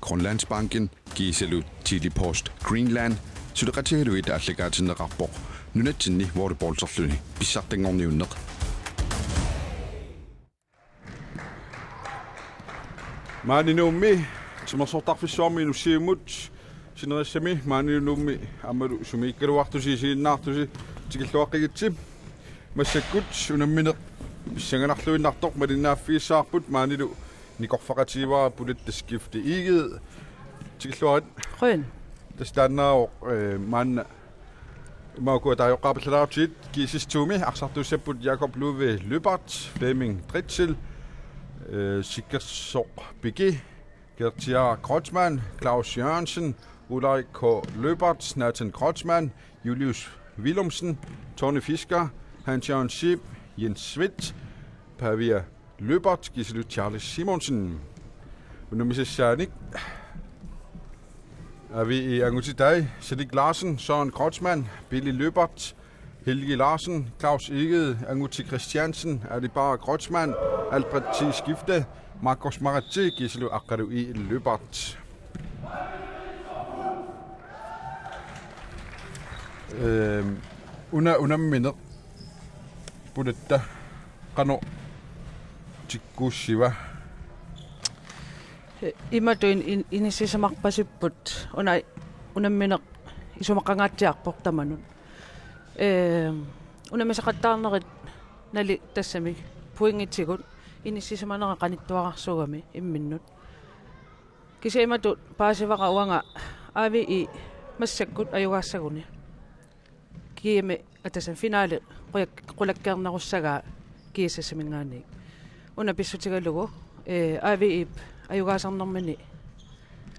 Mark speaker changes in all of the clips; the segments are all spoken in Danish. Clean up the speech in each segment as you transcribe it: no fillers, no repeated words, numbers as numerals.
Speaker 1: Grønlandsbanken, Giselu Tilipost Greenland, Sydretiheluit Allegatinerarpoq, Nunatsinni Vorbolserluni, Pissartangorniunneq.
Speaker 2: Maaninummi, simersortarfissuarmi nussiumut, sinerissami, maaninummi, amalu sumiikkaluartusiisiinnaartusi, tikilluaqigitsim, massakkut, unammineq, pissanganarluinnartoq, malinnaaffiissaarput, maanilu, nikorfaqatiivara pulittaskifti iigid, tikilluarit.
Speaker 3: Røn.
Speaker 2: Tastaannaaq, maanna, Mauko tajoqqaapallalaartit, kiisistuumi, arsartuussaput Jakob Luve Løbert, Flemming Dritzel, Sikkersorg Bigge, Gertia Kreutzmann, Claus Jørgensen, Ulrik K. Løbert, Nathan Kreutzmann, Julius Willumsen, Tony Fisker, Hans-Jørgen Schib, Jens Svidt, Pavia Løbert, Giselu Charles Simonsen. Unumissanik. Er vi i Angutidag, Sadik Larsen, Søren Kreutzmann, Billy Løbert, Helge Larsen, Claus Egede, Anguti Christiansen, Adibar Kreutzmann, Albert T. Skifte, Marcos Marati, Giselu Akadu I. Løbert. Una minnet. Budetta. Kano. Tikkusiva.
Speaker 3: Imatuin inisisamarpasipput unammineq isumaqangaatiarpoq tamanun unamisaqattaarnerit nali tassami puingitigut inisisamanaqa qanittuaqarsuugami imminnut kisiimatu paasivaqa uanga avi massakkut ayugaassaguni kiimi atasan finaali qulakkeernerussagaa kiisassamingaani una pissutigalugu avi ayugaasarnermini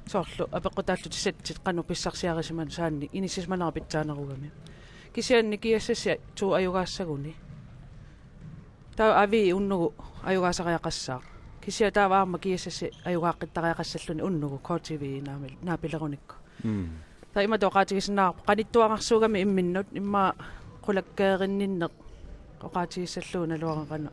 Speaker 3: soorlu apeqqutaallu tisatsit qanu pissarsiarisiman saanni inisismanara pitsaanerugami kisianni kiassassi tuu ayugaassaguni taa avi unnugu ayugaasariaqassaa kisia taavaarma kiassassi ayugaaqittariaqassalluni unnugu KTV naapilerunikku taa ima toqaatigisinnaar qanittuaqarsuugami imminnut imma qulakkeerinninneq oqaatigissalluuna luaqaqana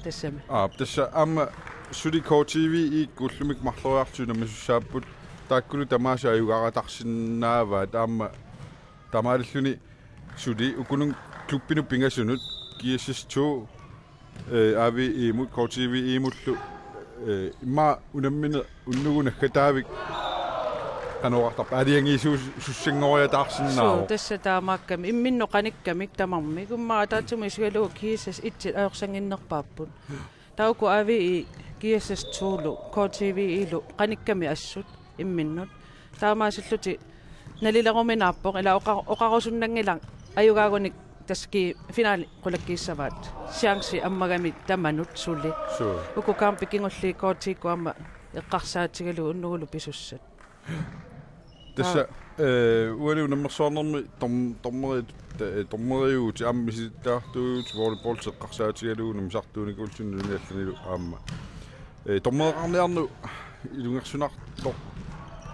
Speaker 3: tassami
Speaker 2: tassa amma Sudi KTV I kullumik marloriartuna missussaaput taakkulu tamaasa ayugaaratarsinnaava tamaalilluni sudi ukunun klubbinu pingasunut kiassistuu avi imut KTV imullu imma unammine unnugunakkataavik qanoortarpa aliangi sussingoriataarsinnaaru
Speaker 3: tassa taamaakkami imminno qanikkamik tamarmi kumma ataatumi isugalu kiissas itsit ajorsanginnerpaapput tauku avi kiissas tuulu KTV ilu qanikkami assut imminnut taamaasilluti nalileruminaappoq ila oqarusunnangilang ayugaagunik taski finaali qulakkiissavaat siangsi ammagami tamanut sulli ukukaampi kingulli kootiikku amma eqqarsaatigalu unnugulu pisussat
Speaker 2: tassa uali unammersuarnermi tormeriuuti ammisittaartuut volleyball seqqarsaatigalu unamisartuunikulsunnuliallanilu aamma tormereqarniarnu ilungersunartoq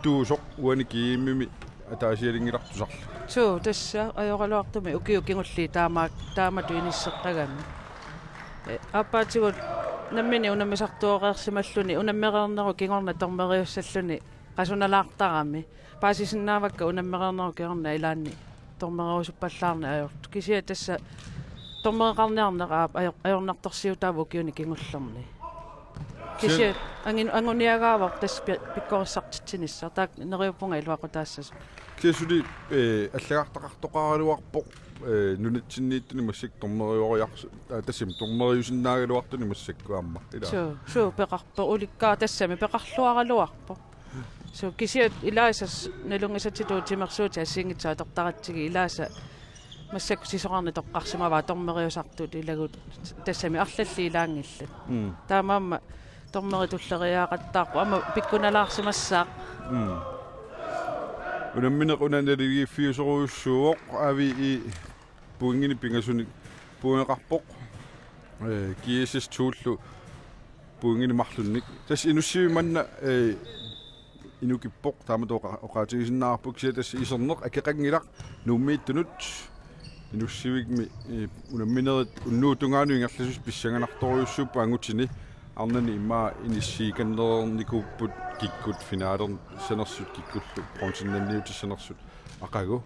Speaker 2: tuusoq uani kiimmimi ataasialingilartusarlu
Speaker 3: so tassa ajoraluartumi ukiukingulli taamatu inisseqqagami appaatigut nammini unamisartuoqeersimalluni unammereerneru kingorna tormeriussalluni qasunalaartarami paasisinnaavakka unammereerneru kiorna ilaanni tormeriusuppallaarni ajortu kisia tassa tormereqarniarneqaap ajornartorsiutaavu kiuni kingullerni kisia anguniagaavor tass pikkorissartitsinissa taak neriupunga iluaqutaassas
Speaker 2: kiasuli allagaartaqartoqaraluarpoq nunatsinniittuni massik tormerioriars tassim tormeriusinnaagaluartuni massakkuamma ila
Speaker 3: so peqarpo ulikkaa tassami peqarluaraluarpo so kisia ilaasas nalungisatitu timersuuti assingitsaa tortaratsigi ilaasa massakku sisoqarni toqqarsimavaa tormeriusartuut ilagut tassami arlalli ilaangillat taamaamma tormeritulleriaaqattaarpu amma pikkunalaarsimassaaq
Speaker 2: unammineq unanaligi fiusoruussuuq avi puingini pingasuni puingeqarpoq kiisis tuullu puingini marlunnik tass inussivimanna inukippoq taamatoqa oqaatigisinnaarpuk sia tass iserneq akeqangilaq nuummiittunut inussivigmi unamminerit unnuutungaanu ingerlasus pissanganartoriussuppa angutini arnani imma inissiikannernikuput kikkut finaalern sanersut kikkullu bronsinnanniutissanersut aqagu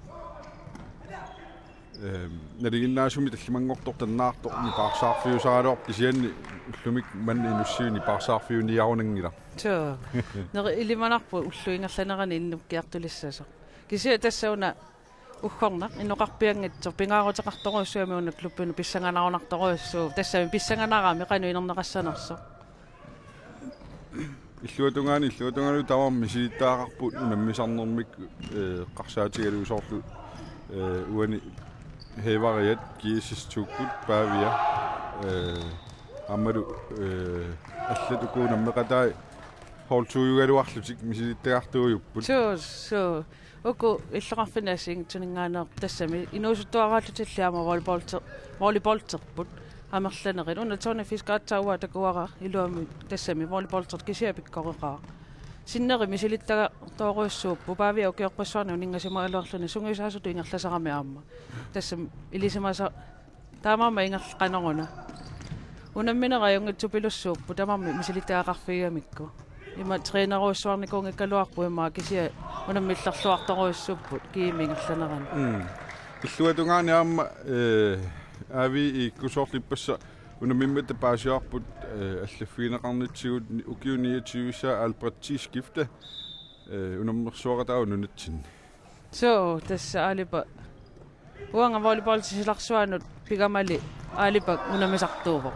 Speaker 2: nalinnaasumi tallimangortor tannaartor nipaarsaarfiusaaloor kisianni ullumik manni inussiuni paarsaarfiuniarunangila
Speaker 3: so neri ilimanarpu ulluingerlanerani innukkiartulissasa kisia tassauna ukhornaq innoqarpiangitso pingaaruteqartoruissuami una kluppunu pissanganarunartoruissuu tassami pissanganaraami qanu inerneqassanerso
Speaker 2: illuatungaanu tawarmi silittaaqarput unammisarnermik qarsaatigaluusoorlu uani hevariat kiisistuukkut paavia ammalu allatukuunammeqatai holtuujugaluarlutik misilittaqartuujupput
Speaker 3: so oku иллоqarfinaasiing tuninngaaneer tassami inuusuttuaraallutilliama volleyballterput amerlanerin una tona fiskaatsauwa takuara iluami tassami volleyballtert kisiapikkoreqaa sinneri misilittaga tooruissuuppu paavia ukiorpassuarni uningasimaaluarluni sungisaasutu ingerlasarami aamma tassam ilisimasa taamama ingerqaneruna unamminerajungitsupilussuuppu tamarmi misilittaqarfigamikku ima treeneruissuarnikuungikkaluarpu imma kisia unammillerluartoruissuuppu kiimingerlanerani
Speaker 2: illuatungaani aamma avi ikkusoorlippassa unammimmata paasiarput allaffiineqarnitsigut ukiuniatiuissa alprattis skifte unammersuaqatau nunatsinni
Speaker 3: so tassa alipa uanga volleyballsilarsuanut pigamali alipa unamisartuuvo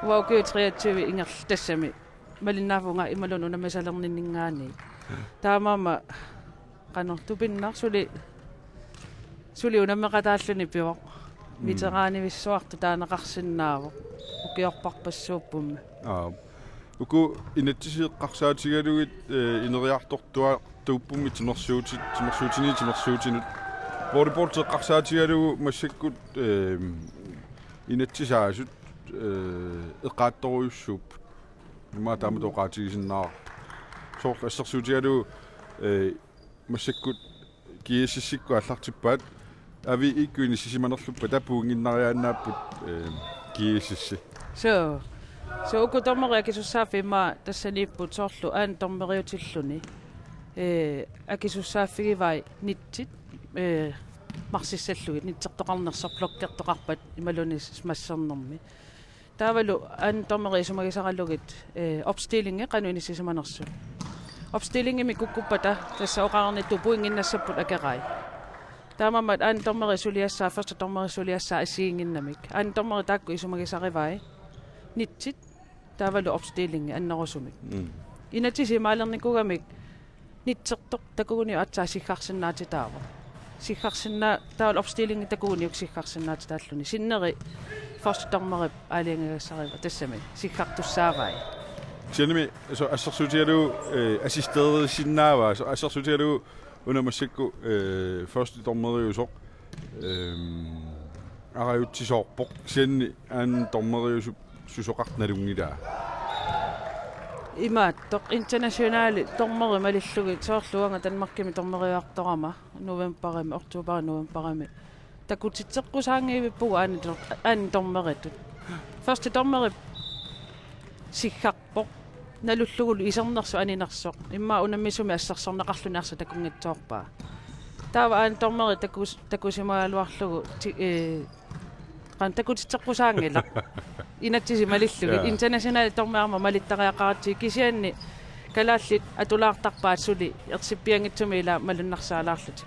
Speaker 3: uwa ukiutriativi ingerl tassami malinnaavunga imalun unamisalerninningaani taamama qanor tupinnar suli unammeqataalluni pivoq veteraanivissuartu taaneqarsinnaavo ukiorparpassuuppummi
Speaker 2: uku inattisiiqqarsaatigalugit ineriartortua tuuppummi timersuutinut volleyballteqqarsaatigalugu massakkut inattisaasut eqqaattoruissuupput ima taamatoqaatigisinnaar soorlu assersuutigalugu massakkut kiisissikku allartippaat avi ikkuini sisimanerluppa tapuunginnariaannaapput kiisissi
Speaker 3: so uku tormeri akisussaafi imma tassaniipput soorlu aan tormeriutilluni akisussaaffigivai nitsit marsissallugit nitsertoqarnersorplokkertoqarpat imalunis massernermi taavalu aan tormeri sumagisarallugit opstillinge qanu inissisimanersut opstillingimi kukkupata tassa oqarnittu puinginnassaput akerai taamammat aan tormeri suliassaa første tormeri suliassaa asiinginnamik aan tormeri taakku isumagisarivai nitsit taavalu opstillinge annerusumik inatisimaalernikugamik nitsertoq takuguni atsaasiqqarsinnaatitaava siqqarsinnaa taal opstillinge takuguni uksiqqarsinnaati taalluni sinneri første tormeri aaliangagassariva tassami siqqartussaavai
Speaker 2: Tianimi så assersuutigalu assisteret sinnaava så assersuutigalu unamassikku første tormeriusor arajuttisoorpoq sianni aan tormeriusu susoqartnalungila
Speaker 3: imaattoq internationaali tormeri malillugit soorluanga Danmarkimi tormeriuartorama novemberimi oktooberi novemberimi takutitseqqusaangiivippugu aan tormeritut første tormeri siqqarpoq nalullugulu isernersu aninersoq imma unammisumi assersorneqarlunaarsa takungitsoorpaa taava aan tormeri takusimaaluarlugu qan takutitseqqusaangila inattisi malillugit international tormearma malittariaqaratsi kisianni kalaallit atulaartarpaat suli ersippiangitsumi ila malunnarsaalаарlut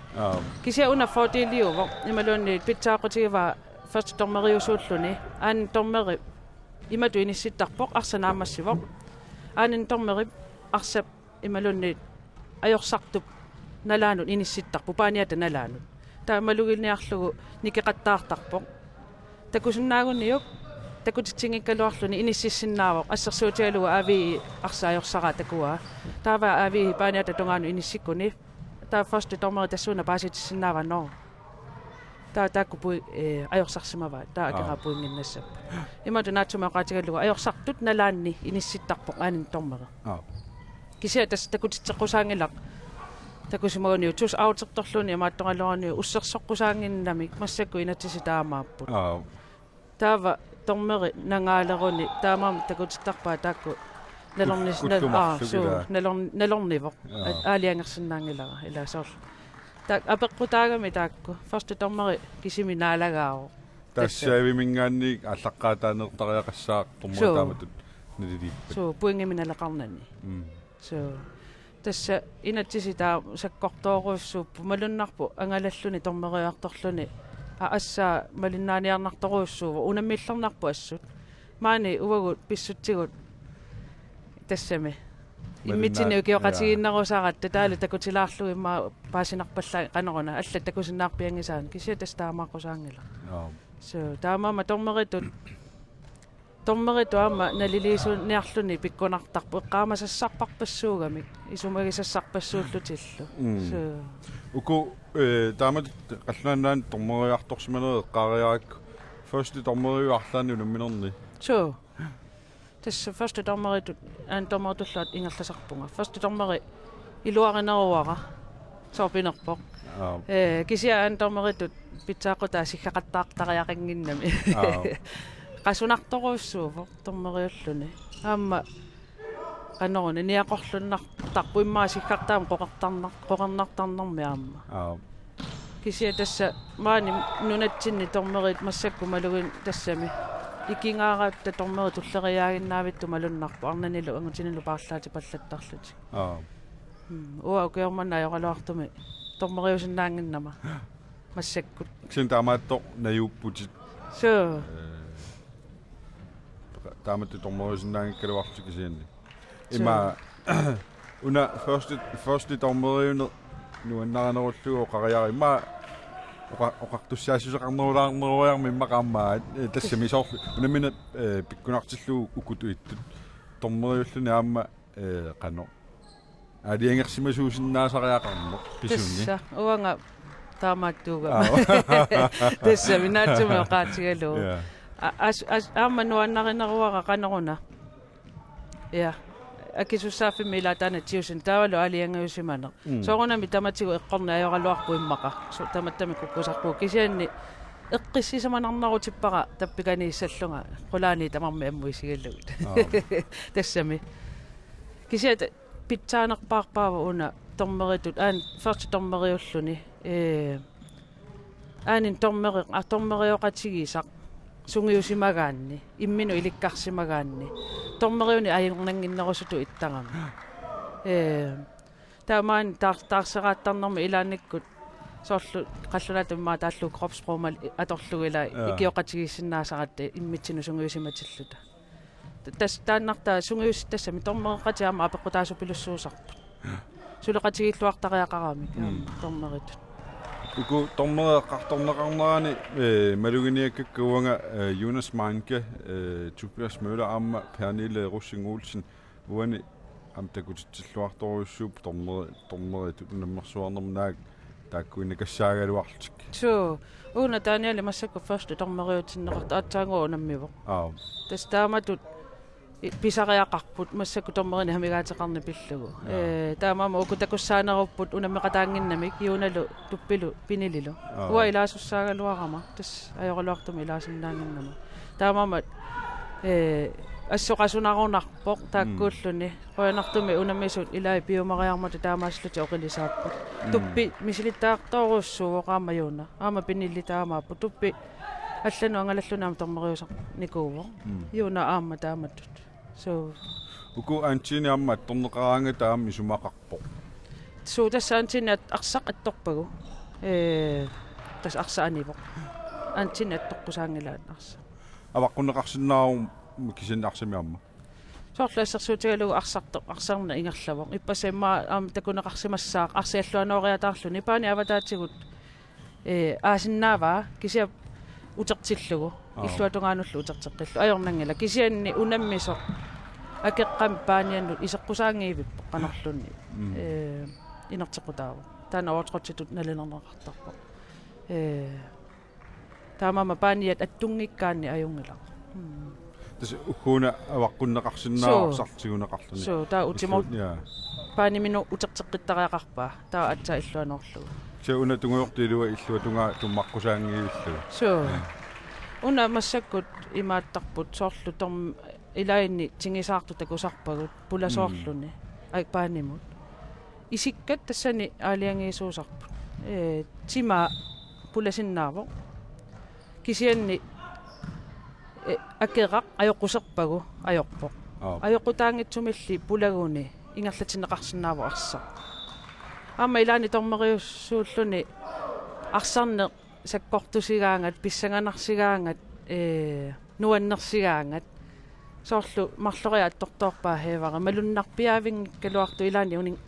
Speaker 3: kisia una fordeliuvo imaluunni pitsaaqutigiva første tormeriusuulluni aan tormeri imatu inissittarpoq arsanaammasivoq aanin tormeri arsap imalunni ajorsartup nalaanut inissittarpu paaniata nalaanut taamalugilniarlugu nikeqattaartarpoq takusunnaagunniuk takutitsinngikkaluarluni inississinnaawoq assersuutigalugu aavi arsaajorsara takua taava aavi paaniata tungaanu inissikkuni taa første tormeri tassuuna paasitissinnaavanoo taakku ajorsarssimava taakerapuinginnassap imatu naatsumeqaatigallugu ajorsartut nalaanni inissittarpoq aanin tormeri kisia takutitseqqusaangilaq takusimaguniu tus autertorluni amaattoqaloraniu ussersoqqusaanginnamik massakku inatisitaamaapput taava tormeri nangaaleruni taamaam takutittarpaa taakku nalornivo aaliangersinnaangilara ila soorl tak apeqqutaagami taakku første tormeri kisimi naalagaaro
Speaker 2: тассаавимингаанни аллаққаатааneertariaqassaaq tormortaamatut nililiippat
Speaker 3: so puingiminalaqarnani so tassa inatsisitaa sakkortooruussuuppu malunnarpu angalalluni tormeriartorluni assaa malinnaaniarnartoruussuuva unammillarnarpu assut maani uvagut pissutsigut тассами иммитсини укиоқатигиннерусааrat татаалу такутилаарлу имма паасинарпалла канеруна алла такусиннаарпиангисаан кися тастаамааққусаангила so таамаама тормериту аама налилисуниарлуни пиккунартарпу эққаамасассарпарпассуугамик исумагисассарпассууллутиллу so
Speaker 2: уку таамат қаллунаан тормериарторсиманерэ эққаариарак første тормериуарлаани унамминерни
Speaker 3: so tässä første dommerit en dommer tullut ingerlasarpunga første dommeri iluarineruara sorpinerpo kisia en dommerit pitsaaqota sikkaqattaartariaqinginnami qasunartoruussuuvo dommeriulluni aamma qanoruni niaqorlunnartarpu immaa sikkartaam qoqarnartarnermi aamma kisia tässä maani nunatsinni dommerit massakku malugin tassami ikingaarat tormeri tulleriaaginnaavittu malunnarpu arnanilu angutinilu paarlaati pallattarluti uа ukiormanna ajoraluartumi tormeriusinnaanginnama massakkut
Speaker 2: ksin taamaatto najuupputit
Speaker 3: so
Speaker 2: taamattu tormeriusinnaangikkaluartu kisianni ima una første tormeriune nuannaranerullugu qariari ima oqartussaasusaqarnerulaarneruarmi maqaammaa tassami soorlu unamina pikkunartillu ukutuittut tormeriulluni aamma qano aliangersimasuusinnaasariaqarner pisunni
Speaker 3: tassa uanga taamaattuugama tassa minaatsume qaatigalu aamma nuannarineruara qaneruna ja akisussaafi milaatana tiusin taavalu aliangausimane soorunami tamatigu eqqorna ajoraluarpu immaqa so tamattami kukkusarpu kisianni eqqissisamanarnarutippara tappikaniissallunga qulaani tamarmi ammuisigallugut tassami kisiat pitsaanerpaarpaava una tormeritut første tormeriulluni aanin tormerioqatigisaq sungiusimagaanni imminu ilikkarsimagaanni tormeriuni ajornanginnerusutu ittangama taamaan taarseraattarnermi ilaannikkut soorlu qallunaatummaa taallu kropspromal atorlugila ikioqatigissinnaasaqatte immitsinu sungiusimatilluta taannartaa sungius tassami tormereqatiama apeqqutaasupilussuusarpu suleqatigilluartariaqarami tormeritut
Speaker 2: uku tormereqqartorneqarnerani maluginiakkakkuanga Jonas Manke Tobias Møller aamma Pernille Russing Olsen uani amtakutitsilluartoruussuup tormeritut unammersuarnermnaak taakkuinakassaaгаluartik
Speaker 3: so una taaniali massakku første tormeriutinneqart aataangu unammivo tas taamatut pisariaqarput massakku tormerini hamigaatiqarni pillugu taamaama ukutakussaanerupput unammeqataanginnamik yuunalu tuppilu pinililu uа ilaasussaagaluarama tas ajoraluartumi ilaasinnaanginnama taamaama assoqasunarunarpoq taakkuulluni qoyanartumi unammisut ilai biumariarmata taamaasluti oqilisaappu tuppi misilittaartoruussuuqaama yuuna aama pinillitaamaappu tuppi allanu angalallunaam tormeriusaq nikuuvo yuuna aama taamatut so
Speaker 2: uku antini aamma torneqaraanga taammi sumaqarpoq
Speaker 3: so tassaantini arsaq attorpagu tas arsaanivoq antini attoqqusaangilaat arsa
Speaker 2: avaqquneqarsinnaarum kisinnarsami amma
Speaker 3: soorlaassersuutigalugu arsarna ingerlavoq ippasamma aam takuneqarsimassaaq arsialluanooriataarluni paani avataatigut aasinnaava kisia utertillugu illuatungaanullu uterteqqillu ajornangila kisianni unammisoq akeqqam paaniannu iseqqusaangiivippo qanerlunni inertequtaavu taana oortrottitut nalinerneqartarpo taamama paaniat attungikkaanni ajungilaq
Speaker 2: tas ukkuuna avaqquneqarsinnaarsartiguneqarluni
Speaker 3: so taa utimor paani minu uterteqqittariaqarpaa taa atsa illuanorlugu
Speaker 2: se una tunguortiilua illuatunga tummaqqusaaangiivillu
Speaker 3: so Una massakut imaattarput soorlu torm ilainni tingisaartu takusarpagut pulasoorluni paanimut isikkat tassani aaliangiisuusarput tima pulasinnaavo kisianni akeraq ajoqquserpagu ajorpoq ajoqqutaangitsumilli pulaguni ingerlatineqarsinnaavo arsa amma ilaani tormeriussuulluni arsarne sakkortusigaangat pissanganarsigaangat nuannersigaangat soorlu marloria attortoorpaa heevara malunnarpiaaving kaluartu ilaani uning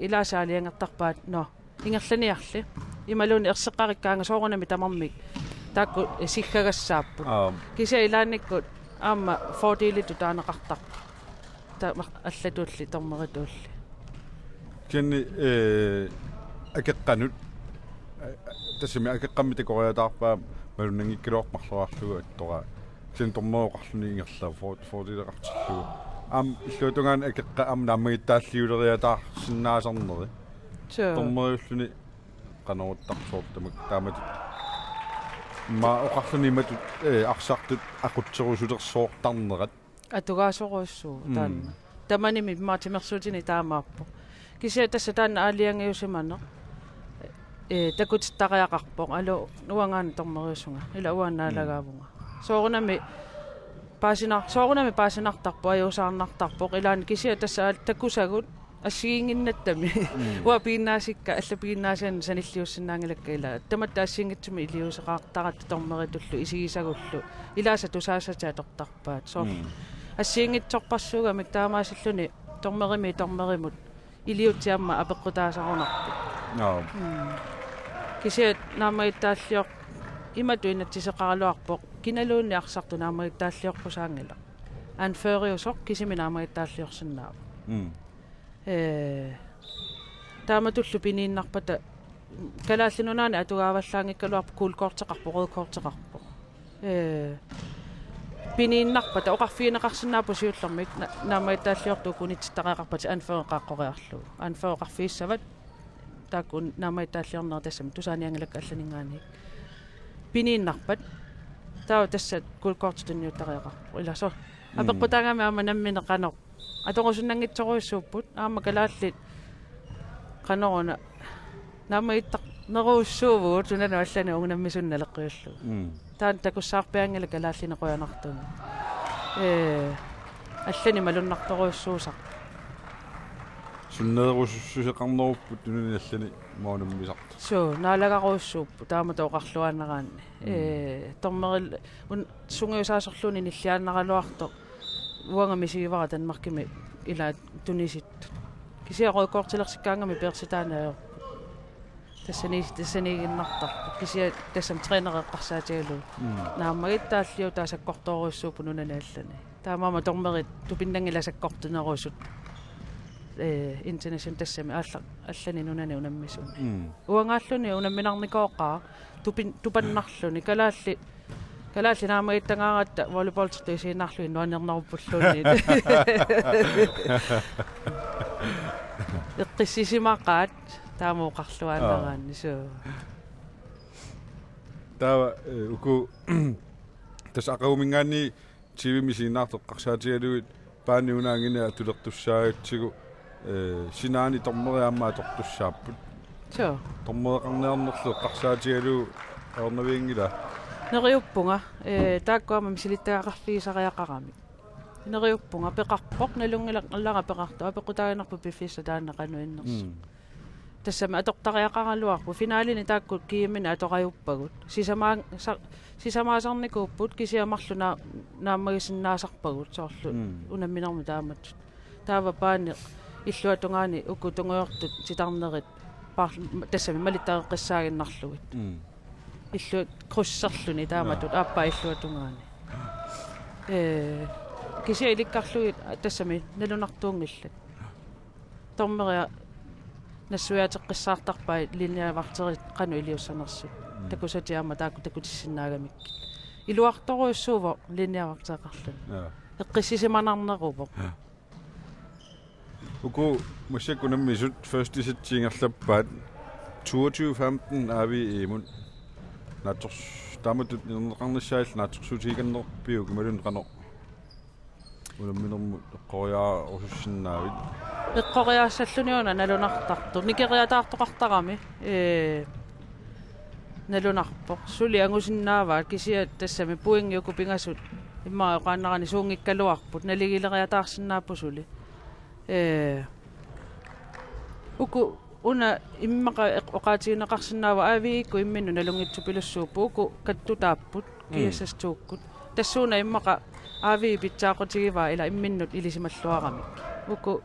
Speaker 3: ilaasaaliangertarpaat no ingerlaniarli imaluni erseqqarikkaanga soorunami tamarmik taakku siggagassaapput kisia ilaanikku aamma fordiilitu taaneqartar ta allatulli tormerituulli
Speaker 2: kenni akeqqanut tassami akeqqammi takoriataarpaa malunangikkiluormarluarlugu attora sen tormeoqarluni ingerla fordiileqartillugu illuutungaan akeqqa naammagittaalliuleriataarsinnaasarneri tormeriulluni qanoruttarsoortamak taamat ma oqarluni matut arsartut aqutserusulersoortarnerat
Speaker 3: atugaasoruissuu taanna tamanimi maatimersuutini taamaappu kisia tassa taanna aaliangiusimane takutittariaqarpoq alu nuangaani tormeriussunga ila uannaalaagaavunga soorunami paasinartarpu ajuusaarnartarpoq ilaani kisia tassa takusagut assiinginnattami ua piinaasikka alla piinaasian sanilliussinnaangilakka ila tamatta assiingitsumi iliuseqaartarat tormeritullu isigisagullu ilaasa tusaasata tortarpaat soor assiingitsorparsugamik taamaasilluni tormerimut iliutiamma apeqqutaasarunarpu kisia naamagitaallior imatu inattiseqaraluarpoq kinaluunni arsartu naamagitaalliorpusaangila anferiusoq kisimi naamagitaalliorsinnaava taamatullu piniinnarpata kalaallinunaani atugaavallaangikkaluarpu kuulkoorteqarpu ruukoorteqarpu piniinnarpata oqarfiineqarsinnaapu siullermik naamagitaalliortu kunititaqaqarpati anfereqaaqqoriarlugu anfereqarfiissavat taakun naamagitaalliornera tassami tusaaniangilakka allaningaani piniinnarpat taa tassa kuulkoortetunniuttariaqarpu ilaso apeqqutaangami aama nammineqanoq atoqosunnangitsoruissuupput aama kalaallit qanoruna naamagittarneruussuuvugut sunana allani ungnammisunnaaleqqiullu taan takussaarpiangila kalaallinequyanartuni allani malunnartoruissuusaq
Speaker 2: sunnerusussuseqarnerupput tununi allani maunammisart
Speaker 3: so naalagaruissuuppu taamata oqarluaanneraanni tormeril sungiusaasorluuni nilliaannaraluarto uangamisiivara tanmarkimi ila tunisittu kisia ruukoortilersikkaangami persitaanaajor tassaniiginnartarpu kisia tassam trainereqqarsaatigaluu naammagittaalliu taasakkortoruissuupu nunanaallani taamaama tormerit tupinnangila sakkortuneruisut international tassami allani nunani unammisuni uangaalluni unamminarnikoqqaa tupannarluni kalaalli naamagittangaaratta volleyballtertu isiinarluin nuanerneruppulluuni eqqissisimaqqaat taamuuqarluaanneraanni suu
Speaker 2: taava uku tas aqaumingaanni TV-misiinnaarteqqarsaatigaluit paanni unaangina tulertussaagitsigu sinaani tormeriaammaa tortussaapput
Speaker 3: suu
Speaker 2: tormereqarneernerlu eqqarsaatigaluu aornaviingila
Speaker 3: neriuppunga taakkuama misilittaqarfiisariaqarami neriuppunga peqarpoq nalungilaqallanga peqartu apequtaaginarpu piffissa taannaqanuinnersu tassami atortariaqaraluarpu finaalini taakkut kiimina atoqajuppagut sisamaasarnikuupput kisiamarluna naammagisinnaasarpagut soorlu unamminermu taamatut taava paani illuatungaani ukutunguyortut sitarnerit tassami malittareqqissaaginnarlugit illu krussarluni taamatut aappaa illuatungaani kisia ilikkarlugit tassami nalunartuungillat tormeria nassuyateqqissaartarpaa linniavarterit qanu iliussanersut takusatiaama taakku takutissinaagamik iluartoruissuuvo linniavarteeqarlun eqqissisimanarneruvo
Speaker 2: uku musakkunammisut førstisattiingerlappaat 22:15 er vi i mun Tammat nernaqarnissaallnaatsuutiikannerpiu kumalun qano. Ulamminermu qoria orsussinnaavit.
Speaker 3: Eqqoriaassalluniuna nalunartartu. Nikeriataartoqartarami. Nalunarpoq. Suli angusinnaavaat kisia tassami puingiuku pingasut. Imma oqaannarani suungikkaluarput naligileriataarsinnaappu suli. Uku una immaqa oqaatiginaqarsinnaava aaviikku imminnu nalungitsupilussuuppu uku kattutaapput kiassastuukkut. Tassuuna immaqa aavi pitsaaqotigivaa ila imminnut ilisimalluaramik. Uku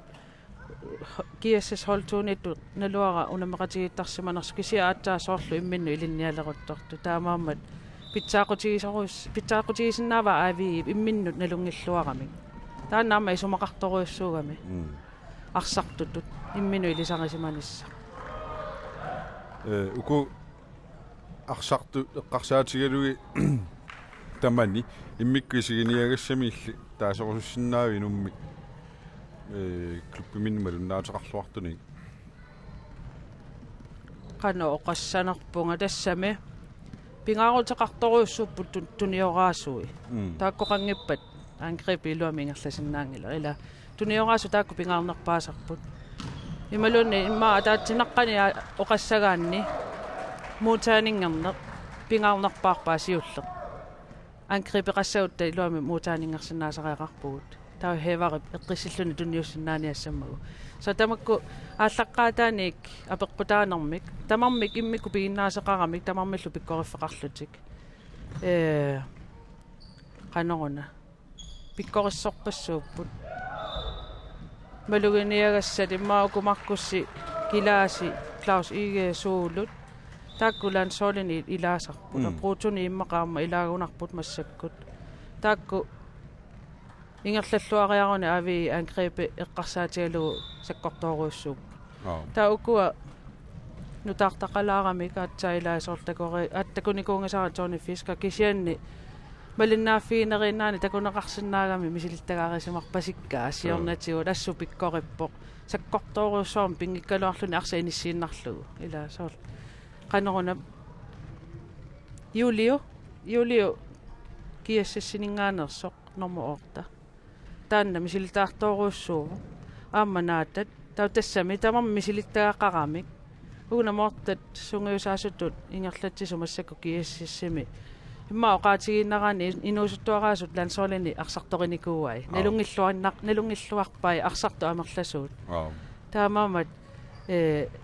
Speaker 3: kiassas holtuunittu naluara unameqatigittarsimanersu kisia aattaasoorlu imminnu ilinnialeruttortu taamaammat pitsaaqotigisinnaava aavi imminnut nalungilluaramik. Taannaamma isumaqartoruussuugami. Arsartutut imminnu ilisarisimanissa.
Speaker 2: Uku arsartu eqqarsaatigalugi tamani immikkisiginiagassami illi taasorussinnaavi nummi klubbiminmalunnaataqarluartuni.
Speaker 3: Qano oqassanerpunga tassami pingaarutaqartoruussupput tunioraasui. Taakkoqangippat angripiluamingerlasinnaangila ila tuniorasu taakku pingaarnerpaasarput. Imalunni imma ataatinaqqani oqassagaanni muutaaningerneq pingaarnerpaarpaasiulleq. Angripiqassautta iluami muutaaningersinnaasaqaqarpugut. Tau hevarip eqqissilluni tunniussinnaaniassammagu. So tamakku ааllaqqaataanik apeqqutaanermik tamarmik immikku piginnaaseqaramik tamarmillu pikkoriffeqarlutik. Qanoruna pikkorissorpassuupput maluginiagassat immaukumarkussi kilaasi Klaus Ige suulut taakkulan soolini ilaasarput apruutuni immaqaamma ilaagunarput massakkut taakku ingerlalluariaruni avi angripe eqqarsaatigalugu sakkortooruussuup taukua nutaartaqalaaramik aatsailaasooрлtakори аттакуникуунgasara Johnny Fisker kisianni малиннааффигинериннаани такунеқарсинаагами мисилиттагаарисимарпасиккаа сиорнатигу тассу пиккориппоқ саккортооруссуарм пингиккалуарлуни арса иниссииннарлугу ила соол канеруна Julio киассассинингаанерсоқ нормоорта таанна мисилитаартооруссууву аамманаатат тау тассами тамам мисилиттагаақарамик угунамоортат сунгиусаасуттут ингерлатсису массакку киассассими имма оqaatigiinnerani inuusuttuaraasut lansoolini arsartorinikууai nalungilluarpai arsartu amerlasuut taamaamat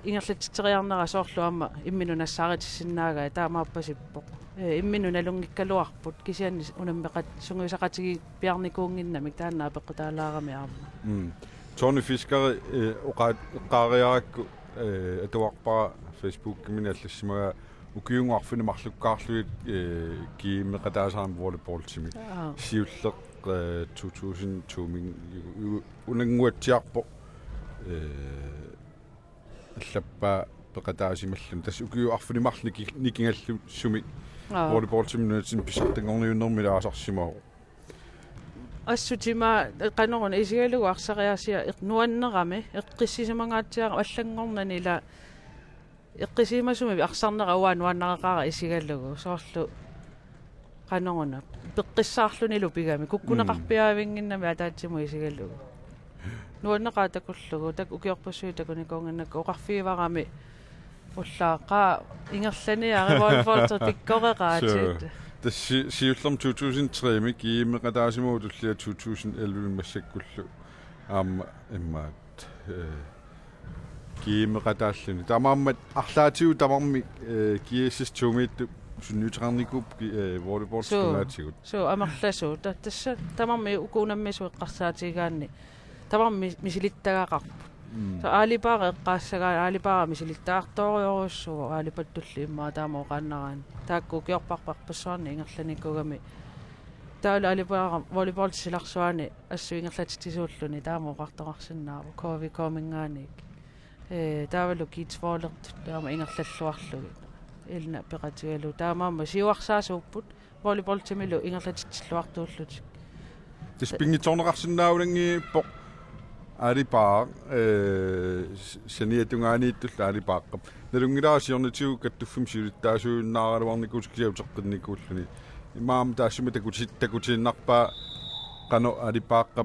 Speaker 3: ingerlatsiteriarnera soorlu amma imminu nassaaritisinnaaga taamaappasippoq imminu nalungikkaluarput kisianni unammeqat sunguisaqatigi piarnikuunginnamik taannaa peqqutaalaarami aamma
Speaker 2: Johnny Fisker oqaariarakku atuarpara Facebook minallissimaga ukiunguarfuni marlukkaarluit kiimmeqataasaaram volleyball-timik siulleq 2002 min unanguatsiarpo allappa peqataasimallu tas ukiuarfuni marli nikingallu sumi volleyball-timik nuatsin pisartangorniunnermilaasarsimaru
Speaker 3: ассутима канорун исигалугу арсариасиа нуаннерами эққиссисимангаатсиара аллангорнани ила эққисимасуми арсарнера уануаннеқара исигалугу соорлу каноруна пеққиссаарлунилу пигами куккунеқарпиаавингиннами атаатсиму исигалугу нуаннеқаа такуллугу так укиорпассуи такуниконгиннакку оқарфииварами уллаақаа ингерланиариволфолтер пиккореқаатит
Speaker 2: Das siullum 2003 mi kiimmeqataasimu tullia 2011 massakkullu aamma immaat kiimmeqataalluni tamaammat arlaatiu tamarmi kiissis tuumiittu sunnyuteqarnikup volleyball spilaatsigut
Speaker 3: so amerlasu tassa tamarmi ukuunammisu eqqarsaatigaanni tamarmi misilittagaaqarpu so aalipara eqqaassagaa aalipara misilittaartooriorussu aalipattulli immaa taamo qaannaraan taakku kiorparparpassuarni ingerlanikugami taala aalipara volleyball silarsuani assu ingerlatitisuulluni taamo qartoqarsinnaaru covid comingaanik taavalu kiitsvoolert taama ingerlalluarlugi ilna peqatigalu taamaamma siuarsaasuupput volleyball timilu ingerlatitsilluartuullutik
Speaker 2: tas pingitorneqarsinnaaulangippoq Alibaa saniatungaaniittulla alibaaqqa nalungilaasiornitiu kattuffim siulittaasuunnaaraluarnikuskiauteqqinnikkuulluni imaam taassumi takutiinnarpaa qano alibaaqqa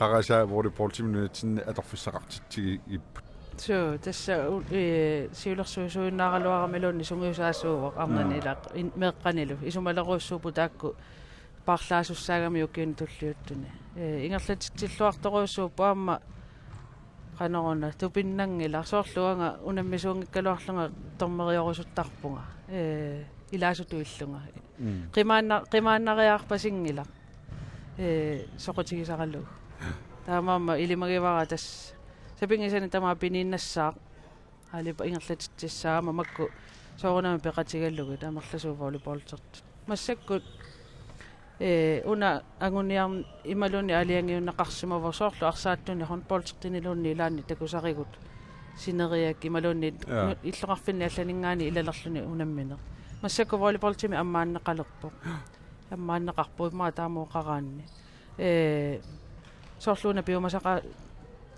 Speaker 2: qarasa volleyballtiminunatsinni atorfissaqartitsigi ipput
Speaker 3: so tässä siulersuusuinnaaraluaramelunni sungiusaasuuq arnanilaq meeqqanilu isumaleruussuupu taakku parlaasussaagammi ukiun tulliuttuni ingerlatitsilluartoruussuupu aamma qanoruna tupinnangila soorluanga unammisuungikkaluarlunga tormeriorusuttarpunga ilaasutuillunga qimaannariarpasingila soqutigisarallu taamaamma ilimagivara tass sapingisani tamaa piniinnassaaq alipa ingerlatittissaama makku soorunami peqatigallugu taamerlasuu volleyballtert massakkut una anguniarn imaluni aliangiunnaqarsimava soorlu arsaattuni handballtertinilunni ilaanni takusarigut sineriak imaluni illuqarfinni allaningaani ilalerluni unammine massakku volleyballtimi ammaannaqalerpoq ammaannaqarpu imma taamuoqaraanni soorluuna piumasaqa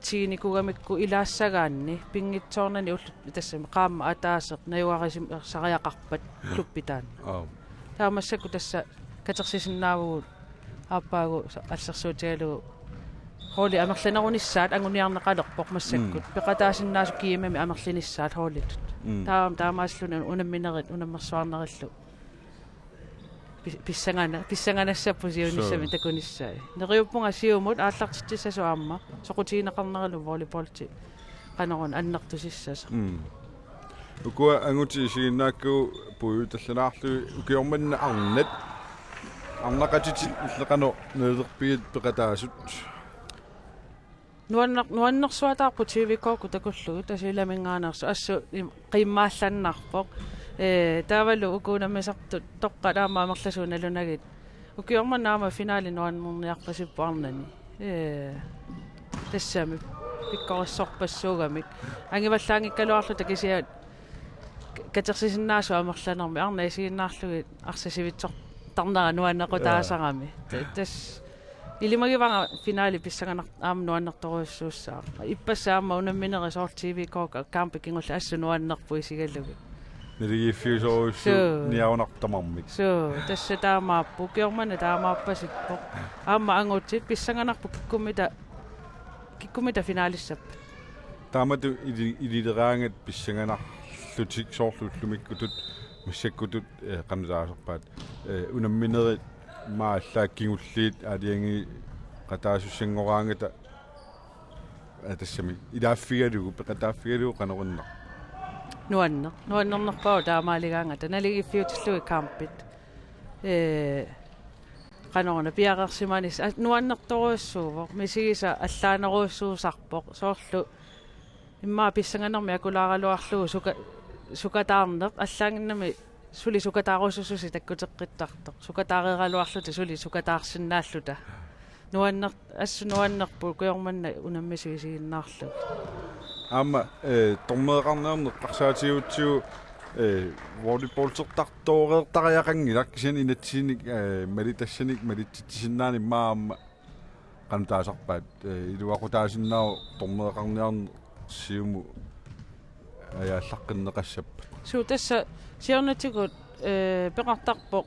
Speaker 3: tiinikugamikku ilaassagaanni pingitsoornani tassami qaamma ataaseq najuarisim sariaqarpat kluppitaan taamassakku tassa katersisinnaavuu aappaagu аллерсуутигалу холи амерланерунissaat anguniarneqalerpoq massakkut peqataasinnaasuk kiimami amerlinissaat hoolitut taamaalluna unamminerit unammersuarnerillu pissanganassappu siunissami takunissai neriuppunga siumut aallartittissasu aamma soqutiineqarnerilu volleyballti qanorun annertusissasa
Speaker 2: ukua anguti isiginnaakku puutallanаарlu ukiormanna arnat арнақатити иллеқано нелерпиит пеқатаасут
Speaker 3: нуаннерсуатаарпу тивикоку такуллугу тасиламингаанерсу ассу қиммаалланнарпоқ таавалу укуунаммисарту тоққалаама амерласууналунагит укиорманаама финаали нуаннерниарпасиппуарнани тассами пиккориссорпассуугамик ангиваллаангиккалуарлу такисиа катерсисиннаасу амерланерми арна исигиннаарлуги арсасивитсор тарнера нуаннеқутаасарами тас илимагивага финаали писсаганар аама нуаннерторуссууссаа иппассаама унамминери соор тв кок кампикингулла ассу нуаннерпу исигаллуги
Speaker 2: неригиффиусоруссу ниаунартамармик
Speaker 3: so тасса таамааппу киормана таамааппасиппо аама ангуутсит писсаганарпу киккумита финаалиссаппа
Speaker 2: таамату илилераангат писсаганарлутик соорлууллумиккутут массаккутут qanutaasarpaat unamminerit maallaakkingulliit aliangi qataasussangораангата атассами илааффигалугу пеқатааффигалугу qanорunner
Speaker 3: нуаннернерпаа таамаалигаангата налигиффиутиллуи кампит qanорна пиақарсиманис нуаннерторуссуувоқ мисигиса аллаанеруссуусарпоқ соорлу иммаа писсанганерми акулааралуарлугу сукатаарнеқ аллаангиннами сули сукатааруссусуси таккутеққиттартоқ сукатаареералуарлута сули сукатаарсинааллута нуаннерпу куйорманна унаммисуисигиннаарлу
Speaker 2: аама тормеэқарнеернеққарсаатигутсуу волейболтертартоореэртариақангилак кисиан инатсиник малитассаник малиттитсиннаани маама qanutaasarpaat илуақутаасиннаа тормеэқарнеерне сиуму аяллаққиннеқассаппа
Speaker 3: суу тасса сиорнатигут пеқартарпоқ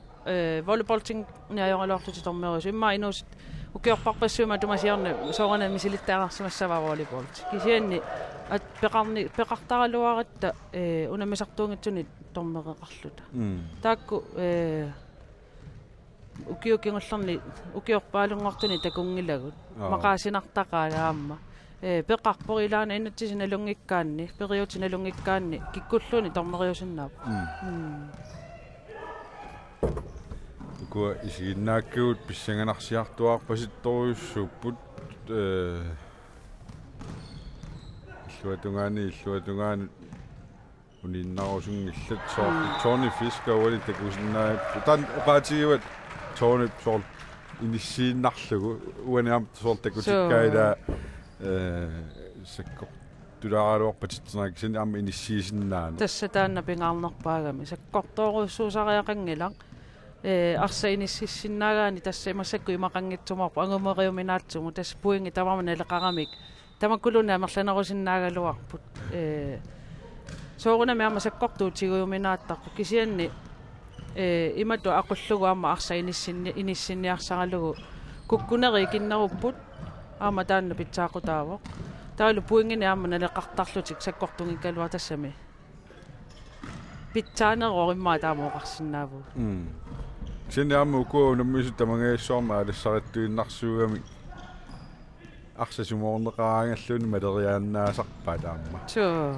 Speaker 3: волейболтин ниаёралуарлути тормерус имма инуусит укиорпарпассуума тумасиорна соорана мисилиттаарсимассава волейболт кисианни ат пеқартаралуаратта унамисартуунгитсуни тормеқарлута таакку укиукингуллерни укиорпаалунгортуни такунгилагут мақаасинартақаала аама пеқарпор илаана иннатсисиналунгиккаанни периутиналунгиккаанни киккуллуни тормериусиннаап
Speaker 2: ukua isiginnaakkuut pissanganarsiartuarpasittoruussuupput illuatungaani uninnarusunngillat soorli Tony Fisker wali takusinnaappu tan oqaatigivat Tony soorl inissiinnarlugu uaniam soorl takutikkaila sakko tularaluarpatitsernaakisini amma inissiisinnaana
Speaker 3: тасса таанна пингаарнерпаагами саккортооруссуусариақангилақ Arsa inississinnaagaani tassa imassakku imaqanngitsumarpu angumeriuminaatsumu tassa puingi tamarmanaleqaramik tamakkuluna amerlanerusinnaagaluarput soorunami amasakkortuutiguuminaattarpu kisianni imatu aqullugu amma arsa inissinniarsangalugu kukkuneri kinnerupput aama taanna pitsaaqutaavoq taalu puingini aama naleqartarlutik sakkortungikkalua tassami pitsaanero immaa taamuoqarsinnaavu
Speaker 2: Sinne ammuku nummisut tamangeissorma alissarituinnarsuugami arsasumorneqaraangalluni materiaannaasarpa taamma.
Speaker 3: Sure.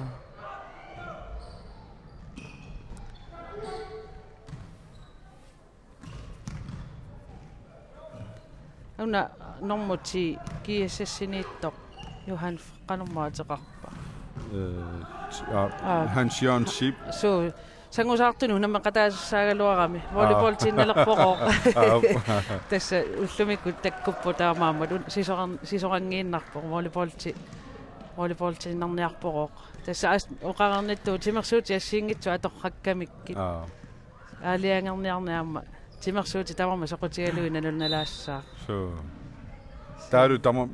Speaker 3: Una normuti kiissiniittoq Johan qanormaatiqarpa.
Speaker 2: Hans Jørgen Schip.
Speaker 3: So sangusaartunu namma qataassaagaluarami volleyball tinnalerpoqoq tassa ullumikku takkuppu taamaammat sisorangiinnarpoq volleyball tinnarniarpoqoq tassa oqarernittu timersuuti assiingitsu atorrakkamikkit aaliangerniarniamma timersuuti tamarma soqutigaluina nalunalaassaa
Speaker 2: So taalu tamam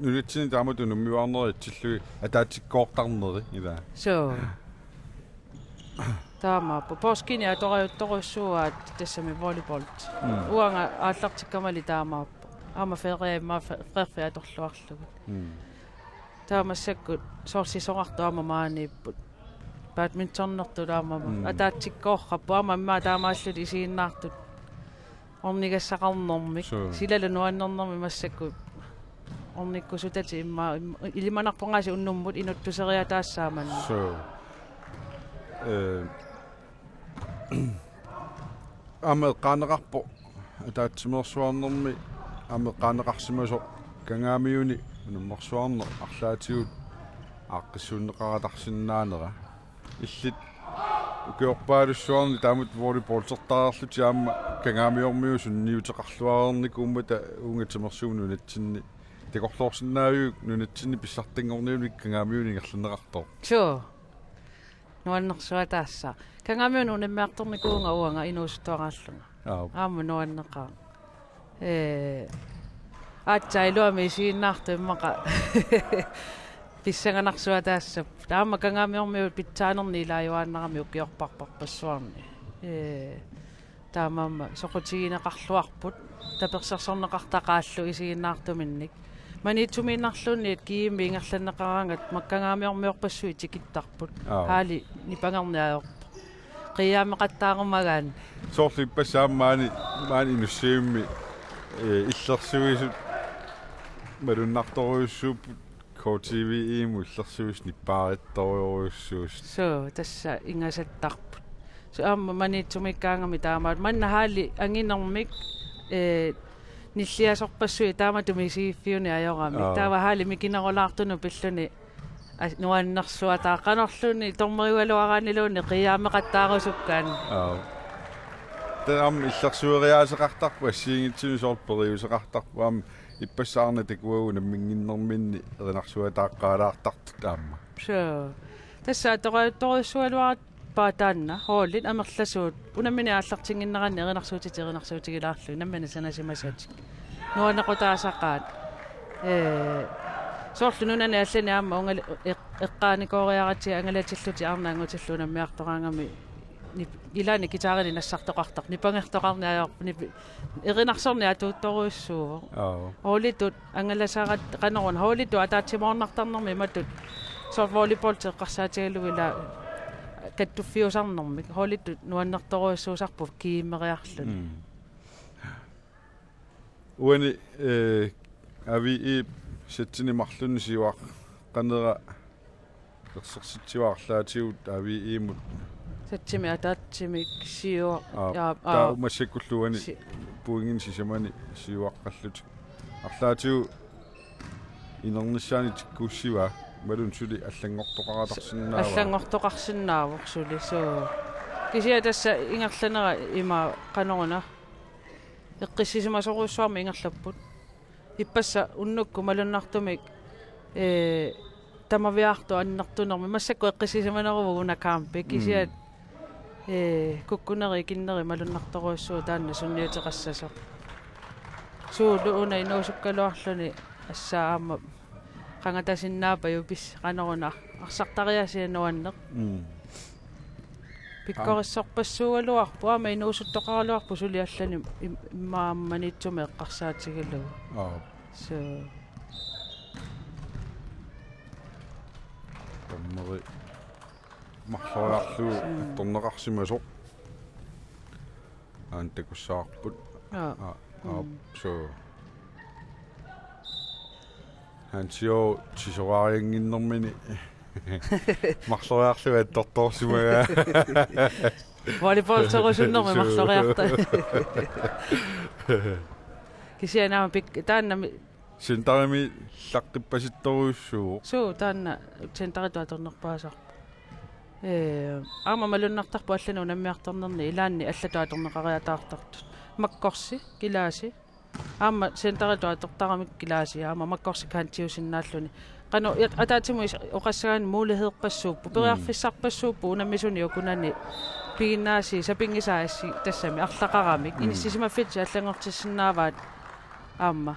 Speaker 2: nulitsini taamatu nummiuarneriitsillugi ataatikkoortarneri ila.
Speaker 3: So taamaappu poskini atorajuttoruissuaat tassami volleyballt uanga aallartikkamali taamaappu aama feriamma frerfi atorluarlugut taamassakku soorsisoqartu aama maaniipput badmintonnertu taamama ataatikkoorrappu aama imma taamaallut isiinnaartut ornigassaqarnermik silalu nuannernermi massakku ornikkusutati imma ilimanarpongaasi unnummut inuttuseriataassaaman
Speaker 2: Ameqqaaneqarpo ataatsimersuarnermi ameqqaaneqarsimasoq kangaamiuni nummersuarner arlaatigut aaqqissuunneqaratarsinnaanera illit ukiorpaalussuarni taamut volleyballsertaarluti aamma kangaamiormiu sunniuteqarluarerniku ummata uungatimersuunu natsinni teqorluorsinnaayuuk nunatsinni pissartingorniunik kangaamiuni ngerlaneqartor.
Speaker 3: Sure. Nuannersuataassa kangamiun unimmeartornikuunga uanga inuustuarallunga aamma nuanneqaa aatsailuami isiinnaartu immaqa pissanganarsuataassa taamma kangamiormiu pitsaanerni ilaajuaannarami ukiorparparpassuarni taamamma soqutigineqarluarput tapersersorneqartaqaallu isiinnaartuminnik manitsuminnarlunni at kiimi ingerlanneqaraangat makkangamiormiorpassui tikittarput haali nipangerniaorpa qiyameqattaaqummagaan
Speaker 2: soorlippasaammaani maani inussiimmi illersuisut malunnartoruissuup KTV iimu illersuis nippaarittoriuruissuus
Speaker 3: so tassa ingasattarput so aamma manitsumikkaangami taamaat manna haali anginermik nilliasorpassui taamatumi ajorami taava haali mikinerolaartunu pilluni nuannersuataaqanorluni tormeriualuaraaniluunni qiyaameqattaarusukkaan
Speaker 2: taam illersueriaaseqartarpu assiingitsimi soorperiuseqartarpu aam ippassаарna takuaguna minginnerminni erinarsuataaqqaalaartartu taamma
Speaker 3: so tassa toruissualuarat paataanna hoollit amerlasuut unamini aallartinginneranni erinarsuutigilaarlu nammani sanasimasati nuanequtaasaqaat soorlununani allani aamma unga eqqaanikoriarati angalatilluti arnaangutillunammiartoraangami ilani kitaarini nassartoqartaq nipangertoqarniajorpuni erinarsorni atuuttoruissuuvo hoolitut angalasaarat qanerun hoolitu ataatsimornartarnermi matut soort volleyball teqqarsaatigalugila kattuffiusarnermik hoolittu nuannertoruissuusarpu kiimmeriarlun
Speaker 2: uani avi satsini marlunni siuaq qanera ersersitsiuarlaatigut avi iimut
Speaker 3: satsimi ataatsimi siuaq
Speaker 2: taa umassakulluani puingin sisamani siuaqqallut arlaatigu inernissaani tikkuussiva malun suli
Speaker 3: allangortoqarsinnaavuq suli so kisia tassa ingerlanera ima qanoruna eqqissisimasoruissuarmi ingerlapput ippassa unnukku malunnartumik tamaviartu annertunermi massakku eqqissisimaneruvu unakaampi kisia kukkuneri kinneri malunnartoruussuu taanna sunniuteqassasoq suuluuna inuusukkaluarluni assaama qangatasinnaapa yupis qanoruna arsartariasianuanneq pikkorissorpassuugaluarpu ama inuusuttoqaraluarpu suliallani immaammanitsumi eqqarsaatigilugu so
Speaker 2: tammeri marloriarlu torneqarsimasoq aantakussaarput so hansio tisoraarianginnermini marloriarlu attortorsimaga
Speaker 3: volleyball-terusunnermi marloriarta kisianaama taannami
Speaker 2: sintarimi llaqqipasittoruussuu
Speaker 3: suu taanna sentaritua-atornerpaasarpu aama malunnartarpu allanu nammiartornerni ilaanni allatuatorneqariataartartut makkorsi kilaasi aama sentaritua-atortaramik kilaasi aama makkorsi kantiusinnaalluni qanu ataatimu oqassagaan muuliheerpassuuppu periarfissarpassuuppu unammisuni ukunani piginnaasi sapingisaassi tassami arlaqaramik inissisimaffitti allangortissinnaavaat aama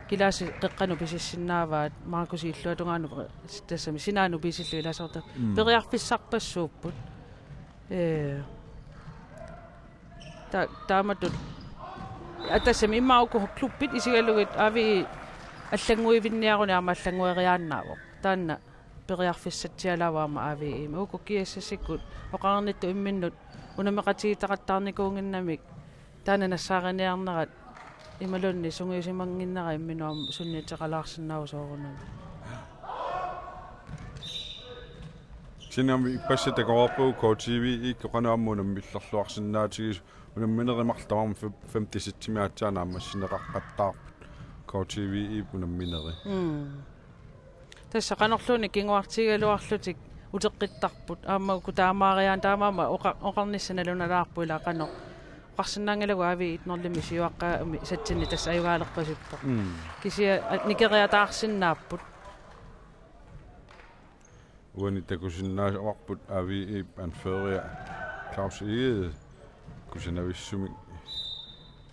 Speaker 3: kilaasi qeqqanu pisissinnaavaat maakusiilluatungaanu tassami sinaanu pisillu ilasorta periarfissarpassuupput taamatut atassami immauku klubbit isigalugit avi аллангуивинниаруни аама аллангуериааннаавоқ таанна периарфиссатсиалаваама ави има уку киассасиккут оқарнитту имминнут унамеқатигитақаттаарникуунгиннамик таана нассаариниарнерат ималунни сунгиусимангиннера имминуам сунниатеқалаарсинаусоорунами
Speaker 2: синами пассатакоорпуу КТВ иккоқанааммунам миллерлуарсинаатигис унамминеримарлтамарма 50-ситтимиатсаана аммассинеқаққаттаар КТВ ипунамминери
Speaker 3: тасса канорлууни кингуартигалуарлутик утеққиттарпут аама кутаамаариаан таамаама оқарниссаналуналаарпу ила қано оқарсинаангалагу ави итнерлими сиуаққаами сатсинни тасса аюгаалерпасуппа кисия никериатаарсиннааппут
Speaker 2: уани такусиннаасаварпут ави ип анфериа Claus Egede кусинависсуми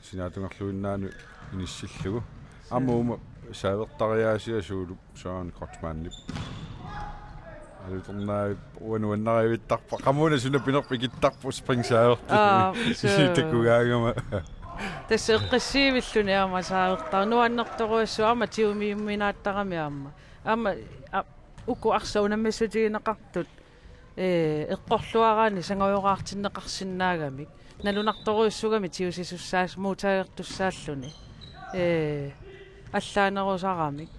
Speaker 2: синаатунгерлуиннаану иниссиллугу аммуума саавертариаасиасуулуп саан кротмааннип алутернаа уануаннаривиттарпа камуна суна пинерпикиттарпу спрингсааверту ситакугаагама
Speaker 3: тасса эққиссиивиллуни аама саавертар нуаннерторуассуама тиумиумминааттарами аама уку арса унаммиссутигинеқартут эққорлуараани сангоёраартиннеқарсиннаагамик налунарторуиссугами тиусисуссаас муутаертуссааллуни аллаанерусарамик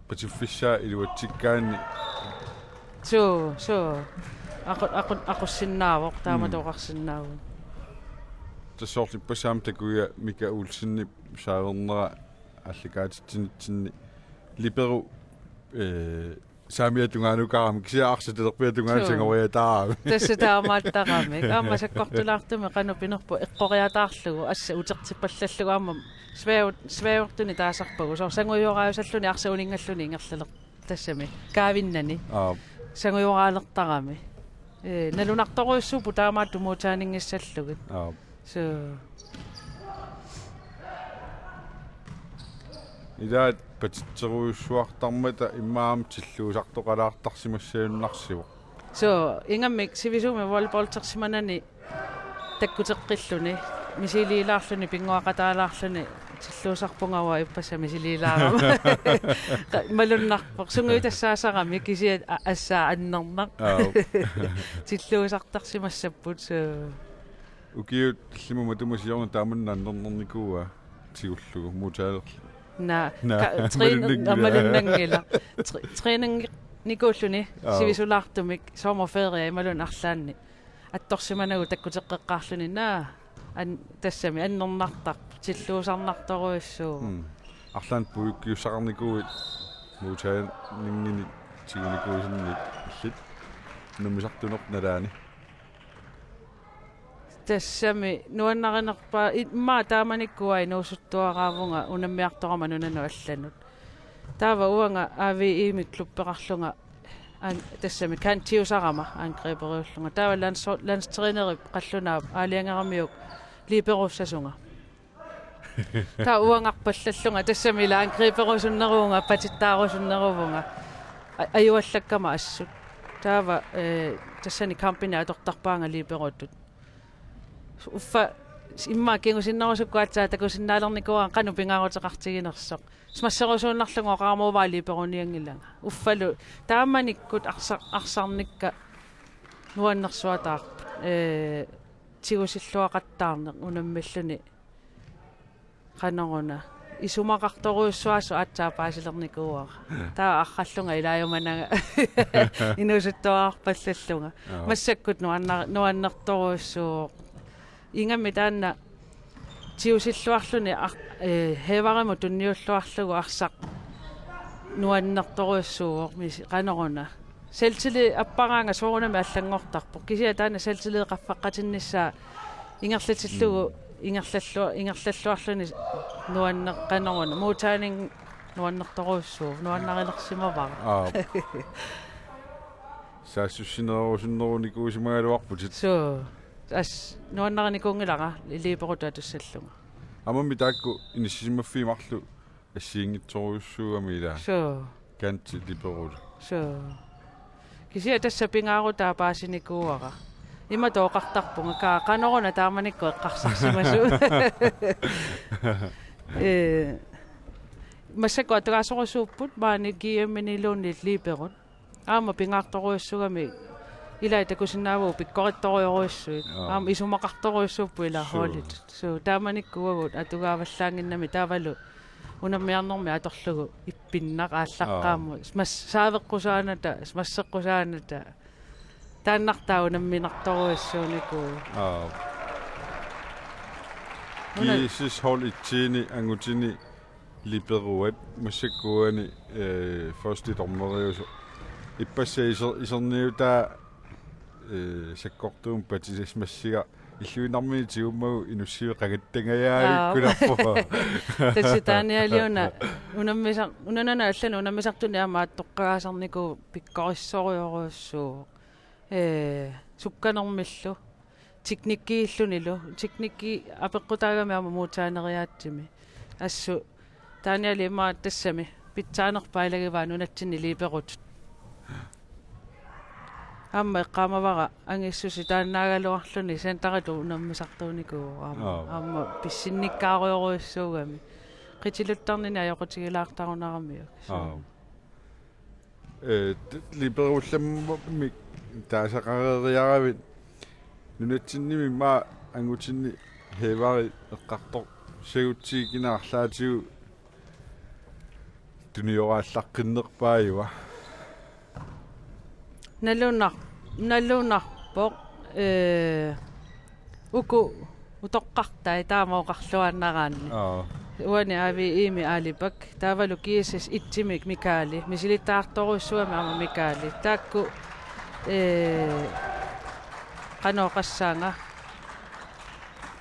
Speaker 2: патиффиссаа илуатсиккаани
Speaker 3: соо ақуссиннаавоқ тааматоқарсиннааву
Speaker 2: тассоорлиппасаам такуя Мика Улсинни саавернера алликаатитсинитсинни липеру saamiatungaanukaram kisiaarsatelerpiatungaansangoриатаарами
Speaker 3: тасса таамааттарамик аама саккортулаартуми канупинерпу эққориатаарлугу асса утертиппаллаллугу аама свеортуни таасарпагу сор сангуйорааюсаллуни арсаунингаллуни ингерлалер тассами каавиннани сангуйораалертарами налунарторуйссуупу таамаатту муутаанингиссаллугит со
Speaker 2: идаат патитсеруйуссуартармата иммаам тиллуусартоқалаартарсимассааннарсивоқ
Speaker 3: so ingаммик сивисуми волейболтерсиманани таккутеққиллуни мисилиилаарлуни пингуақатаалаарлуни тиллуусарпунгава иппаса мисилиилаарама малуннарпоқ сунгуитассаасарами кисиа ассаа аннернақ тиллуусартарсимассаппут so
Speaker 2: укиут лимума тумасиорна тааманна аннернерникууа тигуллугу мутаалер
Speaker 3: træning nikkulluni sivisulaartumik sommerferie imalun arlaanni attorsimanagu takkuteqqeqqaarluni naa an tassami annernartar tilluusarnartoruissuu
Speaker 2: arlaan puukkiussaqarnikuit muutaaningini tigunikuisinni illit numisartunerp nalaani
Speaker 3: тассами нуаннаринерпаа имма тааманиккуа инуусуттуараавунга унаммиарторама нунанну алланут taava uanga AVI klubberarlunga tassami kan tiusarama angreberiullunga taava landstreneri qalluna aaliangaramiuk liberussasunga ta uangarpallallunga tassami la angreberusunneruunga patittaarusunneruvunga ajuallakkama assut taava tassani kampina atortarpaanga liberuttut uffa imma kingusinnerusukkuatsaa takusinnaalernikua qanu pingaarutеқартигинерсоқ смассерусууннарлугу qaamuvali peruniangilanga uffalu taamanikkut arsarnikka nuannersuataaq tigusilluaqattaarneq unammalluni qanoruna isumaqartoruussuasu atsaapaasilernikuuara taa arrallunga ilaayumanaga inusuttuarpallallunga massakkut nuannertoruussuu ingami taanna tiusilluarluni heevarimu tunniulluarlugu arsaq nuannertoruussuuq qanoruna selvtillid apparaanga soorunami allangortarpoq kisia taanna selvtillid qaffaqatinnissaa ingerlatillugu ingerlalluarluni nuanneqqanoruna muutaaning nuannertoruussuuq nuannarilersimavara
Speaker 2: saasussinnerusunnerunikuusimagaluarputit
Speaker 3: so as nuannarnikungilanga liiperutaatussallunga
Speaker 2: amammi taakku inissisimaffiimarlu assiingitsoruussuugamila
Speaker 3: so
Speaker 2: kanti liberut
Speaker 3: so kisia tassa pingaarutaa paasinikuuara ima tooqartarpunga qanoruna taamanikku eqqarsarsimasu massakku atugaasorusuupput maani kiiamminiluunni liberut aama pingaartoruussugami ila takusinnaavuu pikkorittoriuruissuit aama isumaqartoruissuuppu ila hoolit so taamanikkuagut atugaavallaanginnami taavalu unammiarnermi atorlugu ippinnaq ааllaqqaammu mas saaveqqusaanata masseqqusaanata taannartaa unamminartoruissuuniku
Speaker 2: kiisis hol ittiini angutini liberuat massakkuani forstit-ormeriusu ippassaiser iserniutaa sakkortuum patisasmassiga illuinarmini tiummagu inussiuqagattangayaaikkularpo
Speaker 3: tatsitaanialiuna unanana allana unammisartuni aama toqqagaasarniku pikkorissoriuruussuu sukkanermillu teknikkiillunilu teknikki apeqqutaagami aama muutaaneriaattimi assu taaniali imma tassami pitsaanerpailagivaa nunatsinni liberut amma eqqaamavara angissusi taannaagaluarluni sentaritu unammisartuuniku amma pissinnikkaaruyoruissuugami qitiluttarnini ajoqutigilaartarunaramiu
Speaker 2: liberullammi taasaqareriaravit nunatsinimi ma angutinni heevari eqqartor saguttigikinarlaatigu tunioraallaqinnerpaayuva nalunarpoq
Speaker 3: uku utoqqartai taamauqarluannaraanni uani AVI aalipak taavalu kiisis ittimik mikaali misilittaartoruissuami ama mikaali taakku qanoqassaanga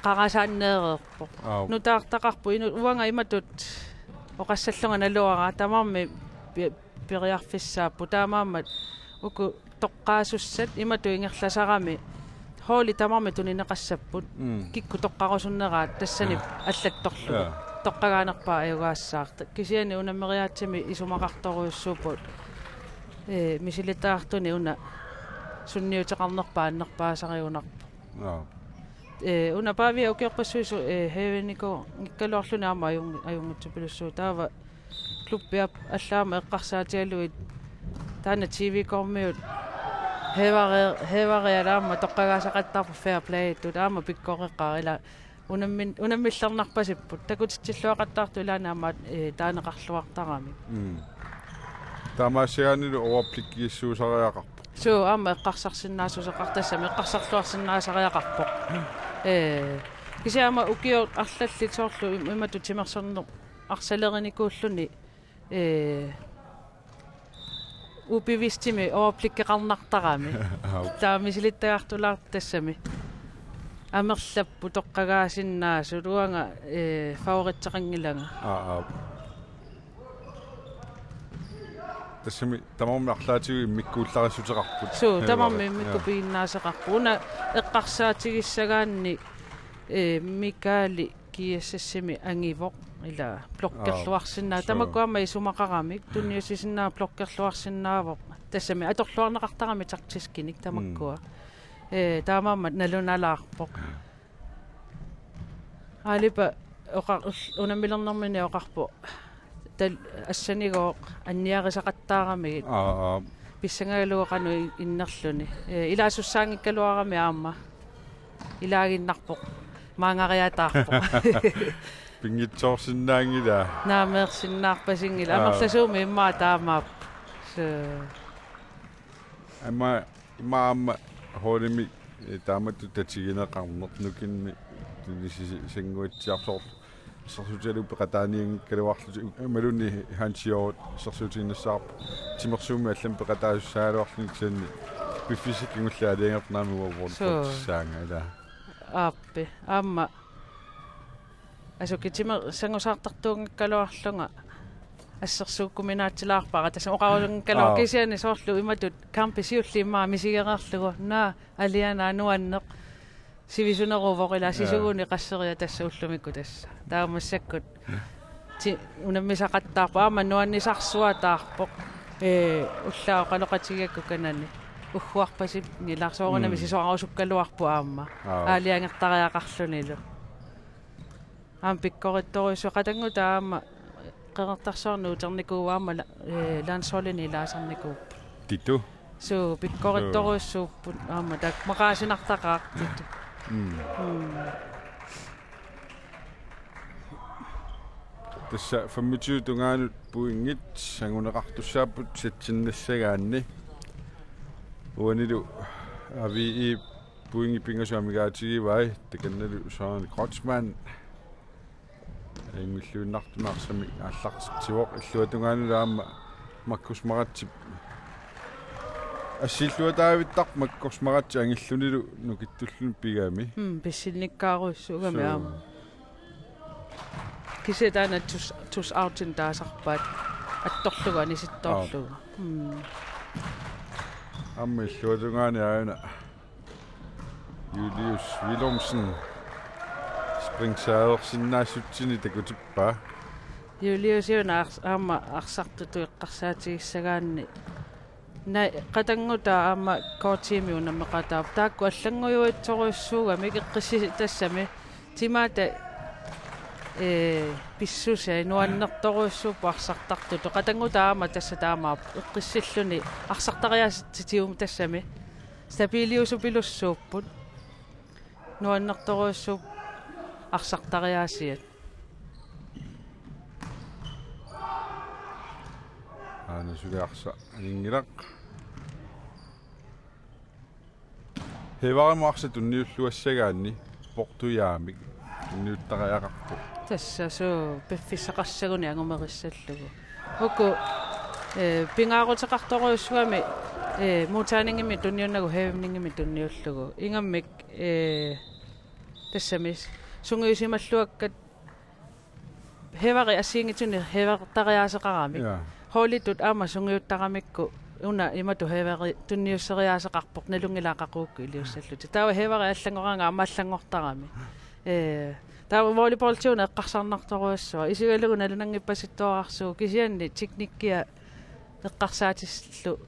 Speaker 3: qarasaanneererpoq nutaartaqarpu uanga imatut oqassallunga naluara tamarmi periarfissaappu taamaammat uku toqqaasussat imatu ingerlasarami hooli tamarmi tunineqassapput kikku toqqarusunneraat tassani allattorlugu toqqagaanerpaa ayugaassaarta kisiani unameriaatsimi isumaqartoruissuuput misilitaartuni una sunniuteqarnerpaannerpaasariunarpu una paavia ukiorpassuisu heeveniko ngikkaluarluni aama ajungutsupilussuu taava klubbia allaama eqqarsaatialuit taana TV-kormiut heevarialaama toqqagaasaqattarpu fair play tu taama pikkoreqqaarila unammillarnarpasipput takutitsilluaqattaartu ilaanaama taaneqarluartarami
Speaker 2: taamaassigaanilu overplikkiissuusariaqarpu
Speaker 3: so aama eqqarsarsinnaasuseqartassami eqqarsarluarsinnaasariaqarpoq kisiama ukio arlallitoorlu imatu timersornu arsalerinikulluni upivistimi overplikkeqarnartarami taamisilittaartulaartassami amerlappu toqqagaasinnaasu luanga favoritteqangilanga
Speaker 2: тассами тамармарлаатиги миккуулларисутеқарпут
Speaker 3: суу тамарми миккупииннаасеқарпу уна эққарсаатигиссагаанни микаали киассассими ангивоқ ила блоккерлуарсинаа тамаккуама исумақарамик тунниусисиннаа блоккерлуарсинаавоқ тассами аторлуарнеқартарами тартискиник тамаккуа таамаамат налуналаарпоқ алипа оқа унамилернэрмини оқарпо тал ассанигоо анниарисақаттаарами писсангагалуоқану иннерлүни илаасуссаангиккалуарами аама илагиннарпоқ маангариатаарпоқ
Speaker 2: пингитсоорсиннаангила
Speaker 3: наамеерсиннаарпасингила амерласууми иммаа таамаап
Speaker 2: имаама холими тааматту татигинеқарнер нукинми сингуитсиарсоор сэрсутилу пеқатааниангкалуарлу малуни хансиорут сэрсутиннассаарп тимерсууми аллам пеқатаассаалуарлуник сианни пиффисиккингуллаалиангернаами уавор саангала
Speaker 3: ааппи аама асукитимер сангусаартартуунгкалуарлунга ассерсууккуминаатсилаарпара тасса оқарулунгкалуар кисиани соорлу иматут камписиулли иммаа мисигераарлугу наа алиана ануаннеқ сивисунерувоқила сисугуни qasseriа тасса уллумикку тасса таамассаккут ти унаммисақаттаарпа аама нуаннисарсуатаарпоқ уллаа қалоқатигакку канани уггуарпасип ниларсоорунами сисоарусуккалуарпу аама аалиангертариақарлунилу аам пиккоритторуссу қатангу таама qeqertarsoornu uternikууаама лансолини лаасарникууп
Speaker 2: титу
Speaker 3: суу пиккоритторуссууппут аама так мақаасинартақаа титу
Speaker 2: тасса 25 тунгаанут пуингит сангунеқартуссааппут сатсиннассагаанни уанилу ави пуинги пингасуамигаатигивай таканналу саан кротсман ингиллуиннартунаарсами аллартивоқ иллуатунгаанулаама маккусмаратсип ассиллуатаавиттар маккусмаратси ангиллунилу нукиттуллун пигаами
Speaker 3: писсинниккааруссуугами аама кисетаана тус аутин таасарпаат атторлуга ниситторлуга
Speaker 2: амма иллуатунгаани аана Julius Willumsen спрингсаерсиннаассутсини такутиппаа
Speaker 3: Julius юнаас аама арсартуту эққарсаатигиссагаанни на қатангута аама коотими унаммеқатаа таакку аллангуйуатсоруссууга микеққисси тассами тимаата писсуса нуаннерторуссууппу арсартартуту қатангута аама тасса таамаап эққиссиллуни арсартариааситиум тассами стабилиусупилуссууппут нуаннерторуссууп арсартариаасиат
Speaker 2: аана сулиарса анингилақ хеваримуарса тунниуллуассагаанни портуяамик тунниуттариақарпу
Speaker 3: тасса суу пиффиссақарсагуни ангумериссаллугу уку пингаарутеқарторуссуами мутаанингими тунниуннагу хевнингими тунниуллугу ингаммик тассамис сунгуисималлуаккат хевари ассиингитуни хевартариаасеқарами холитут аама сунгуйуттарамикку уна имату хевари тунниуссериаасеқарпоқ налунгилаақақуукку илиуссаллути таава хевари аллангоранга амааллангортарами таава волейболтиуна эққарсарнарторуассуа исигалугу налунангиппаситтуарарсуу кисианни техниккиа эққарсаатиллу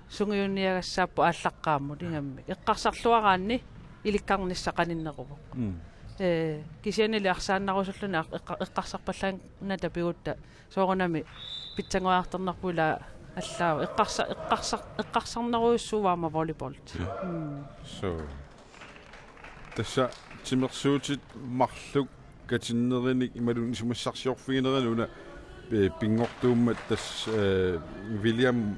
Speaker 3: сунгуйунниагассааппу ааллаққааммут ингамми эққарсарлуараанни иликкарниссақаниннерувоқ кисианили арсааннарусуллуна эққарсарпаллаан ната пигутта соорунами питсангуаартернарпула аллаа эққарсарнеруйуссууаама волейболт
Speaker 2: so тасса тимерсуутит марлук катиннериник ималун сумассарсиорфигинералуна пингортууммат тас William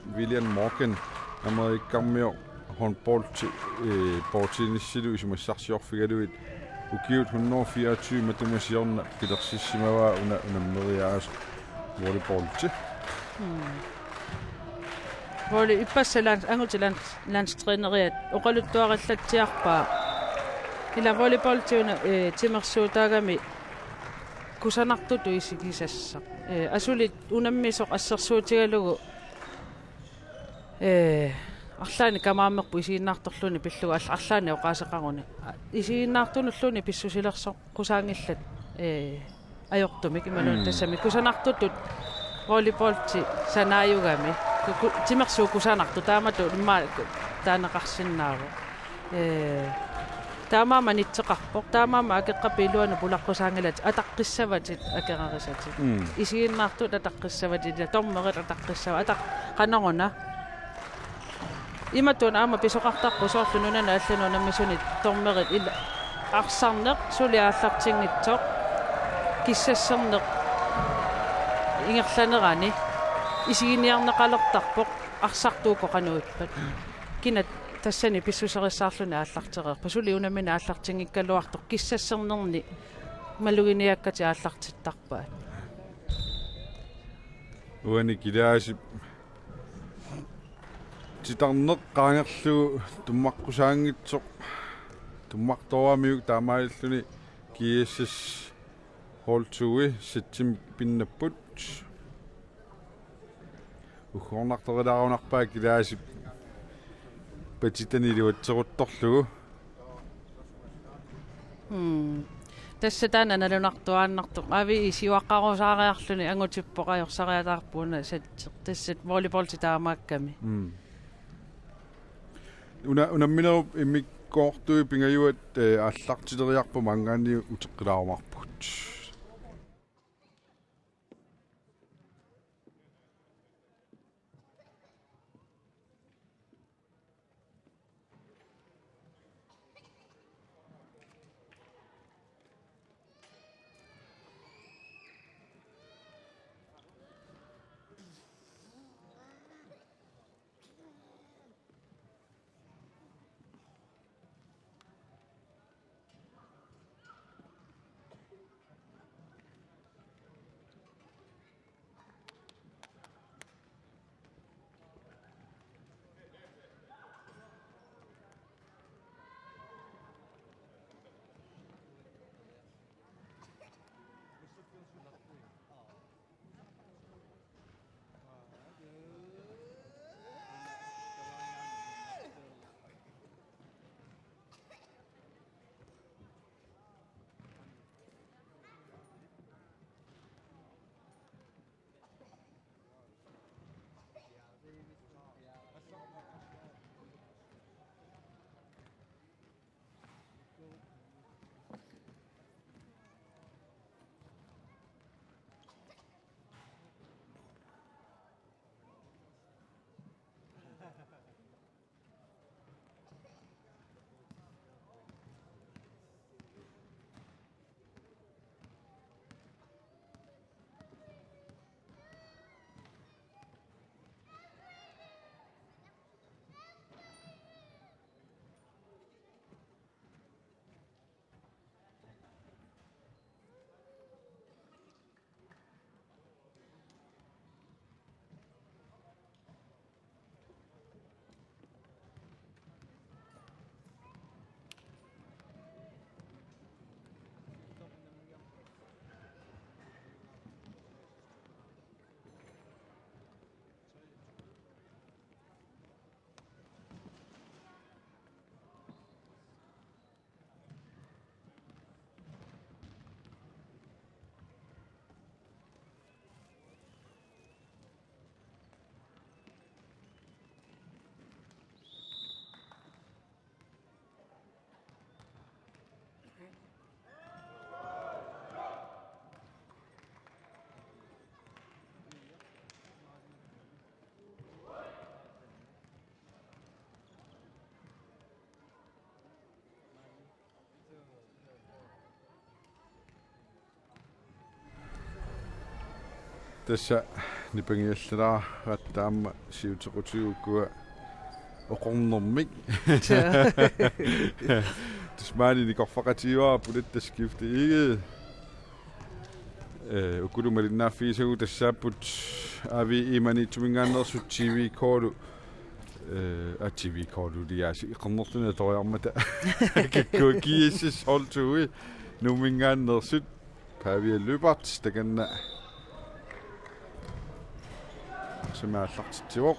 Speaker 2: Morgan америккармио håndbold bordtennissilу сумассарсиорфигалуит укиут 124 матемасиорна пилерсиссимава унаммериаас волейболти
Speaker 3: воли иппассалаан ангутилан ланстринериат оқалуттуараллатсиарпаа ила волейболтиуна тимерсуутаагами kusanartutu isikisassa asulit unammisoq assersuutigalugu арлаани камааммерпу isiinnaartorluni pilluga арлаани oqaaseqaruni isiinnaartunulluni pissusilersoq qusaangillat ajortumik imalun tassami kusanartutut volleyballti sanaayugami timersuu kusanartu taamatu imma taanaqarsinnaaru taamaama nitseqarpoq taamaama akeqqapiluanu pulaqqusaagilat ataqqissavatit akerarisatit isiinnaartut ataqqissavatit tormerit ataqqissava qanaruna imatun aama pisoqartarpu soorlununana allanunammisunit tormerit illa arsarneq suliaallartingitsoq kissasserneq ingerlanerani isiiniarneqalertarpoq arsartuuko qanuippat kinat тассани писсусерissаарluni ааллартерерпа сули унамина ааллартингиккалуарторп киссассернерни малугиниаккати ааллартиттарпаат
Speaker 2: уани килааси титарнеқ qaangerlu туммаққусаангитсоқ туммарторамиук таамааллуни киэссис холтуи ситсим пиннаппут ухорнарторилаарунарпаа килааси патитани луатсерутторлугу
Speaker 3: тассатаана налунартуааннартоқ ави исиуаққарусаариарлуни ангутиппоқаёрсариатаарпуна тассат волейболти таамаакками
Speaker 2: унамминеруп иммиккоортуи пингаюат ааллартилериарпу мангаани утеққилаарумарпут tässä nipengiallala rattaamma siutequtiukua oqornermik tismaani nikorfaqatiuaa pulittaskifti ikke ukulumalinnaaffiisugu tassaapput avi imani tumingaannersut TV-kortu TV-kortu liaasi iqernerluna toriarmata kikkukiissis holtui numingaannersut Pavia Løbert takanna simaallartitivoq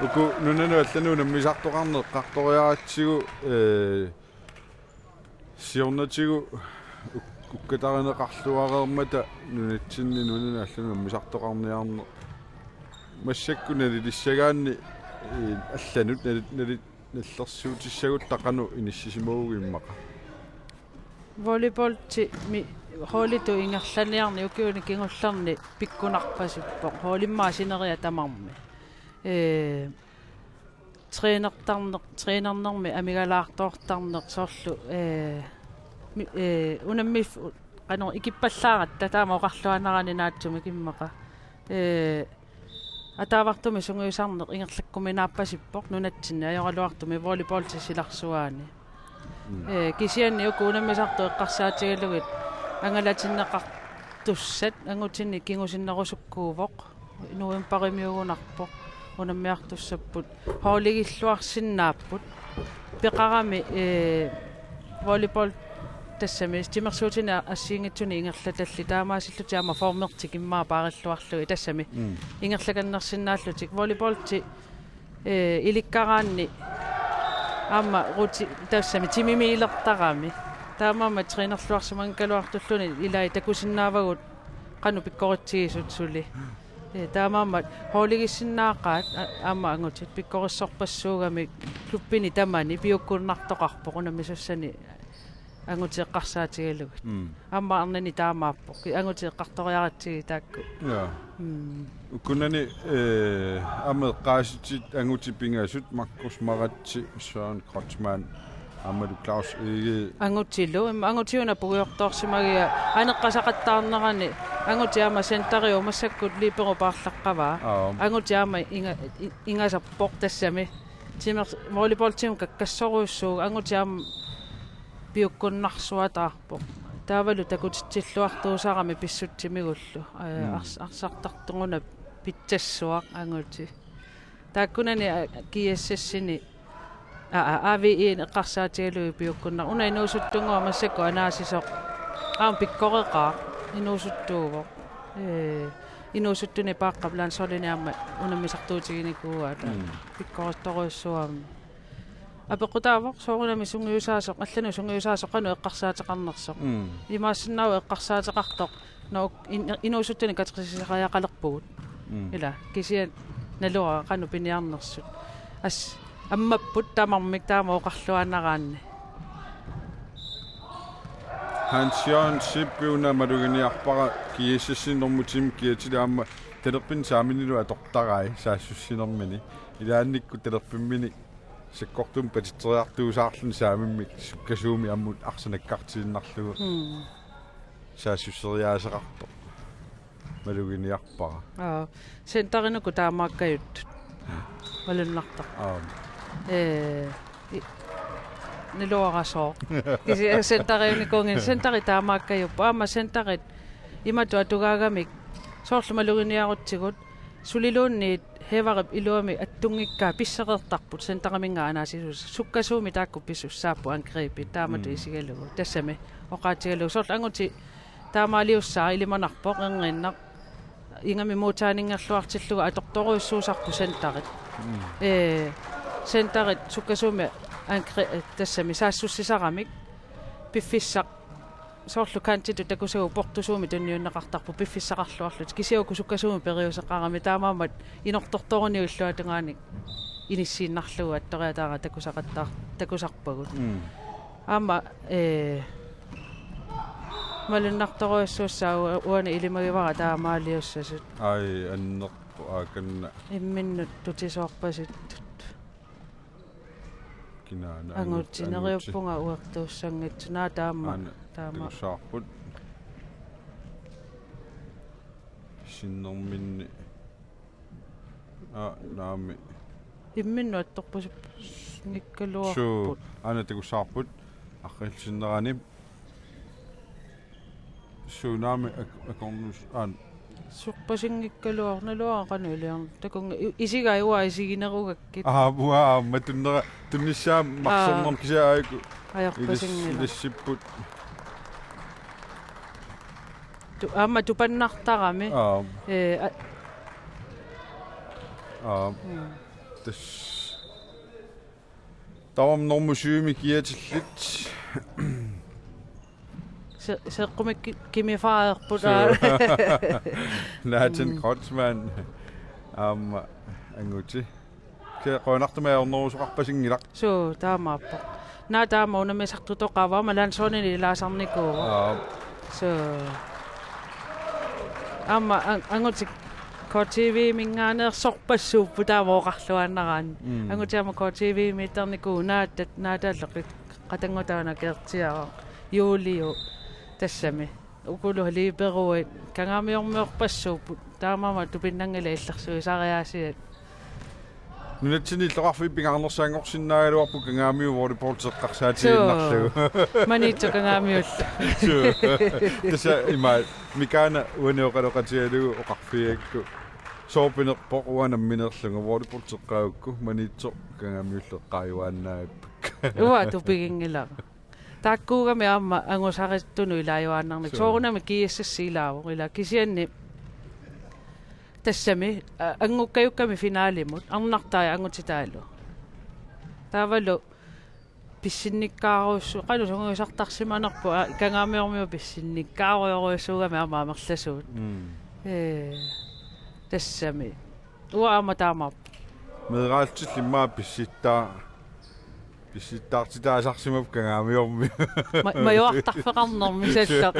Speaker 2: uku nunanu allanu nammisartoqarneq qartoriaratsigu siornatigu ukkatarineqarluareermata nunatsinni nunanu allanu nammisartoqarniarneq массаккунали лиссагаанни алланут нали наллерсуутиссагут тақану иниссисимуугиммақа
Speaker 3: волейбол ти ми холиту ингерланиарни укиуни кингулларни пиккунарпасиппо холиммаа синериа тамарми тренернерми амигалаартоортарнеқ соорлу унамми канер икиппаллаарат татаама оқарлуанарани наатсуми киммаqa атаавартуми сунгуисарнеқ ингерлаккуминааппасиппоқ нунатсинни ажоралуартуми волейбол силарсуаани кисианни уку унаммисарту эққарсаатигалугит ангалатиннеқартуссат ангутинни кингусиннерусуккуувоқ инуим паримиугунарпоқ унаммиартуссаппут хоолигиллуарсиннааппут пеқарами волейбол тассами тимерсуутина ассиингитсуни ингерлаталли таамаасиллутиама формертик иммаа паариллуарлуи тассами ингерлаганнерсинааллутик волейболти иликкараанни аама рути тассами тимимиилертарами таамаама тренерлуарсиман калуартуллуни илай такусиннаавагут кану пиккоритсигисут сули таамаама хоолигиссиннаақаат аама ангутит пиккориссорпассуугами клуппини тамани пиуккуннартоқарпоқ унамисуссани ангутеққарсаатигалугит аама арнани таамааппо ангутеққарториаратсиги таакку
Speaker 2: укунани амеққааситит ангутипингаасут Markus Maratsi Søren Kreutzmann Amalie Claus Ege
Speaker 3: ангутилу ангутиуна пугиорторсимагиа анеққасақаттаарнерани ангутиама сентарио массаккут липеру паарлаққаваа ангутиама ингасаппоқ тассами тимер волейбол тим каккассоруйуссуу ангутиама пиуккуннарсуатаарпо таавалу такутитсиллуартуусарами писсутсимигуллу арсартартугуна питсассуақ ангути тааккунани киассассини авиин эққарсаатигалуи пиуккуннар уна инуусуттунгуа массакку анаасисоқ аам пиккореқаа инуусуттуувоқ инуусуттуни пааққаплаан солиниарма унаммисартуутигиникууаата пиккористторуйуссуами апеқутаавоқ соорунами сунгиусаасоқ аллану сунгиусаасоқ кану эққарсаатеқарнерсоқ имаассиннаау эққарсаатеқартоқ ноо инуусуттуни катерисисариақалерпугут ила кисиан налуа кану пиниарнерсут ас аммаппут тамармик таама оқарлуанараанни
Speaker 2: Hans-Jørgen Sippiuna maduginiarpara kiississinnermutim kiatiliaama talerpin saaminilu atortarai saasussinnermini ilaannikku talerpimmini sakkortum patitteriartuusaarlun saamimmik sukkasuumi ammut arsanakkartiinnarlugu saasseriaaseqarto maduginiarpara
Speaker 3: sentarinuku taamaakkayut malunartaq niluarasoo kisi sentariunikungin sentari taamaakkayuppa aama sentarit imatu atugaagamik soorlumaluginiarutsigut suliluunniit hevarip iluami attungikkaa pissereertarput sentaraminga anaasisus sukkasuumi taakku pissussaappu angriipi taamatu isigalugu tassami oqaatigalugu soorlu anguti taamaaliussaa ilimanarpoq enginnaq ingami muutaaningerluartilluga atortoruissuusarpu sentarit sentarit sukkasuumi тассами саассуссисарамик пиффиссақ соорлу кантиту такусагу портусууми тунниуннеқартарпу пиффиссақарлуарлут кисиуку суккасууми периусеқарами таамаамат инорторторуниуллуатунгааник иниссииннарлугу атториатаара такусарпагут аама малуннарторуйуссууссаа уани илимагивара таамаалиуссасут
Speaker 2: ай аннерпу ааканна
Speaker 3: имминнут тутисоорпасит ангутинериуппунга уертууссангатсунаа таама
Speaker 2: саарпут синнэрминни наами
Speaker 3: имминну атторпусуп ngikkaluarput
Speaker 2: ана тагусаарпут аққилсиннерани суунами акорнус
Speaker 3: Surpasingikkaluarnaluaqanuliarn takung isigaiua isiginerugakkit
Speaker 2: Bua matunnera tunnissaa marsornam kisiaaku
Speaker 3: ajorpasingila
Speaker 2: ilissipput
Speaker 3: amma tupannartarami
Speaker 2: tas tavam normusyumi kiatillit
Speaker 3: seqqumik kimifaerput
Speaker 2: Latin Kreutzmann anguti ke qoinartumaornerusuqarpasingilaq
Speaker 3: so taamaappo na taama unamesartutoqava malansoonini ilaasarnikuuva so amma angutik KTV mingaaneersorpassuuppu taamooqarluannaraan angutiama KTV mitternikuu naataalleqit qatangutaana keertiara Julio тассами укулу либеруит кангаамиормеорпассууппу таамама тупиннангала иллерсуи сариаасиат
Speaker 2: нунатсини иллеқарфи пингаарнерсаангорсиннаагалуарпу кангаамиу волейболтеққарсаатигиннарлугу
Speaker 3: манитсо кангаамиулла
Speaker 2: таса има микаана уанеоқалоқатиалугу оқарфиакку соопинерпо уанамминерлугу волейболтеққаукку манитсо кангаамиуллеққааюааннааппак
Speaker 3: уа тупигингила таккуугами аама ангусариттуну илааюааннарник соорунами кииссассиилааву ила кисианни тассами ангуккаюкками финаалимут арнартаа ангутитаалу таавалу писсинниккааруссу қалу сонгуисартарсиманерпу кангаамиормиу писсинниккааруйоруйссуугами аамаамерласуут тассами уа аама таамаа
Speaker 2: медраалтил иммаа писситтаартитаасарсимап кангаамиорми
Speaker 3: маёартарфеқарнерми саллақ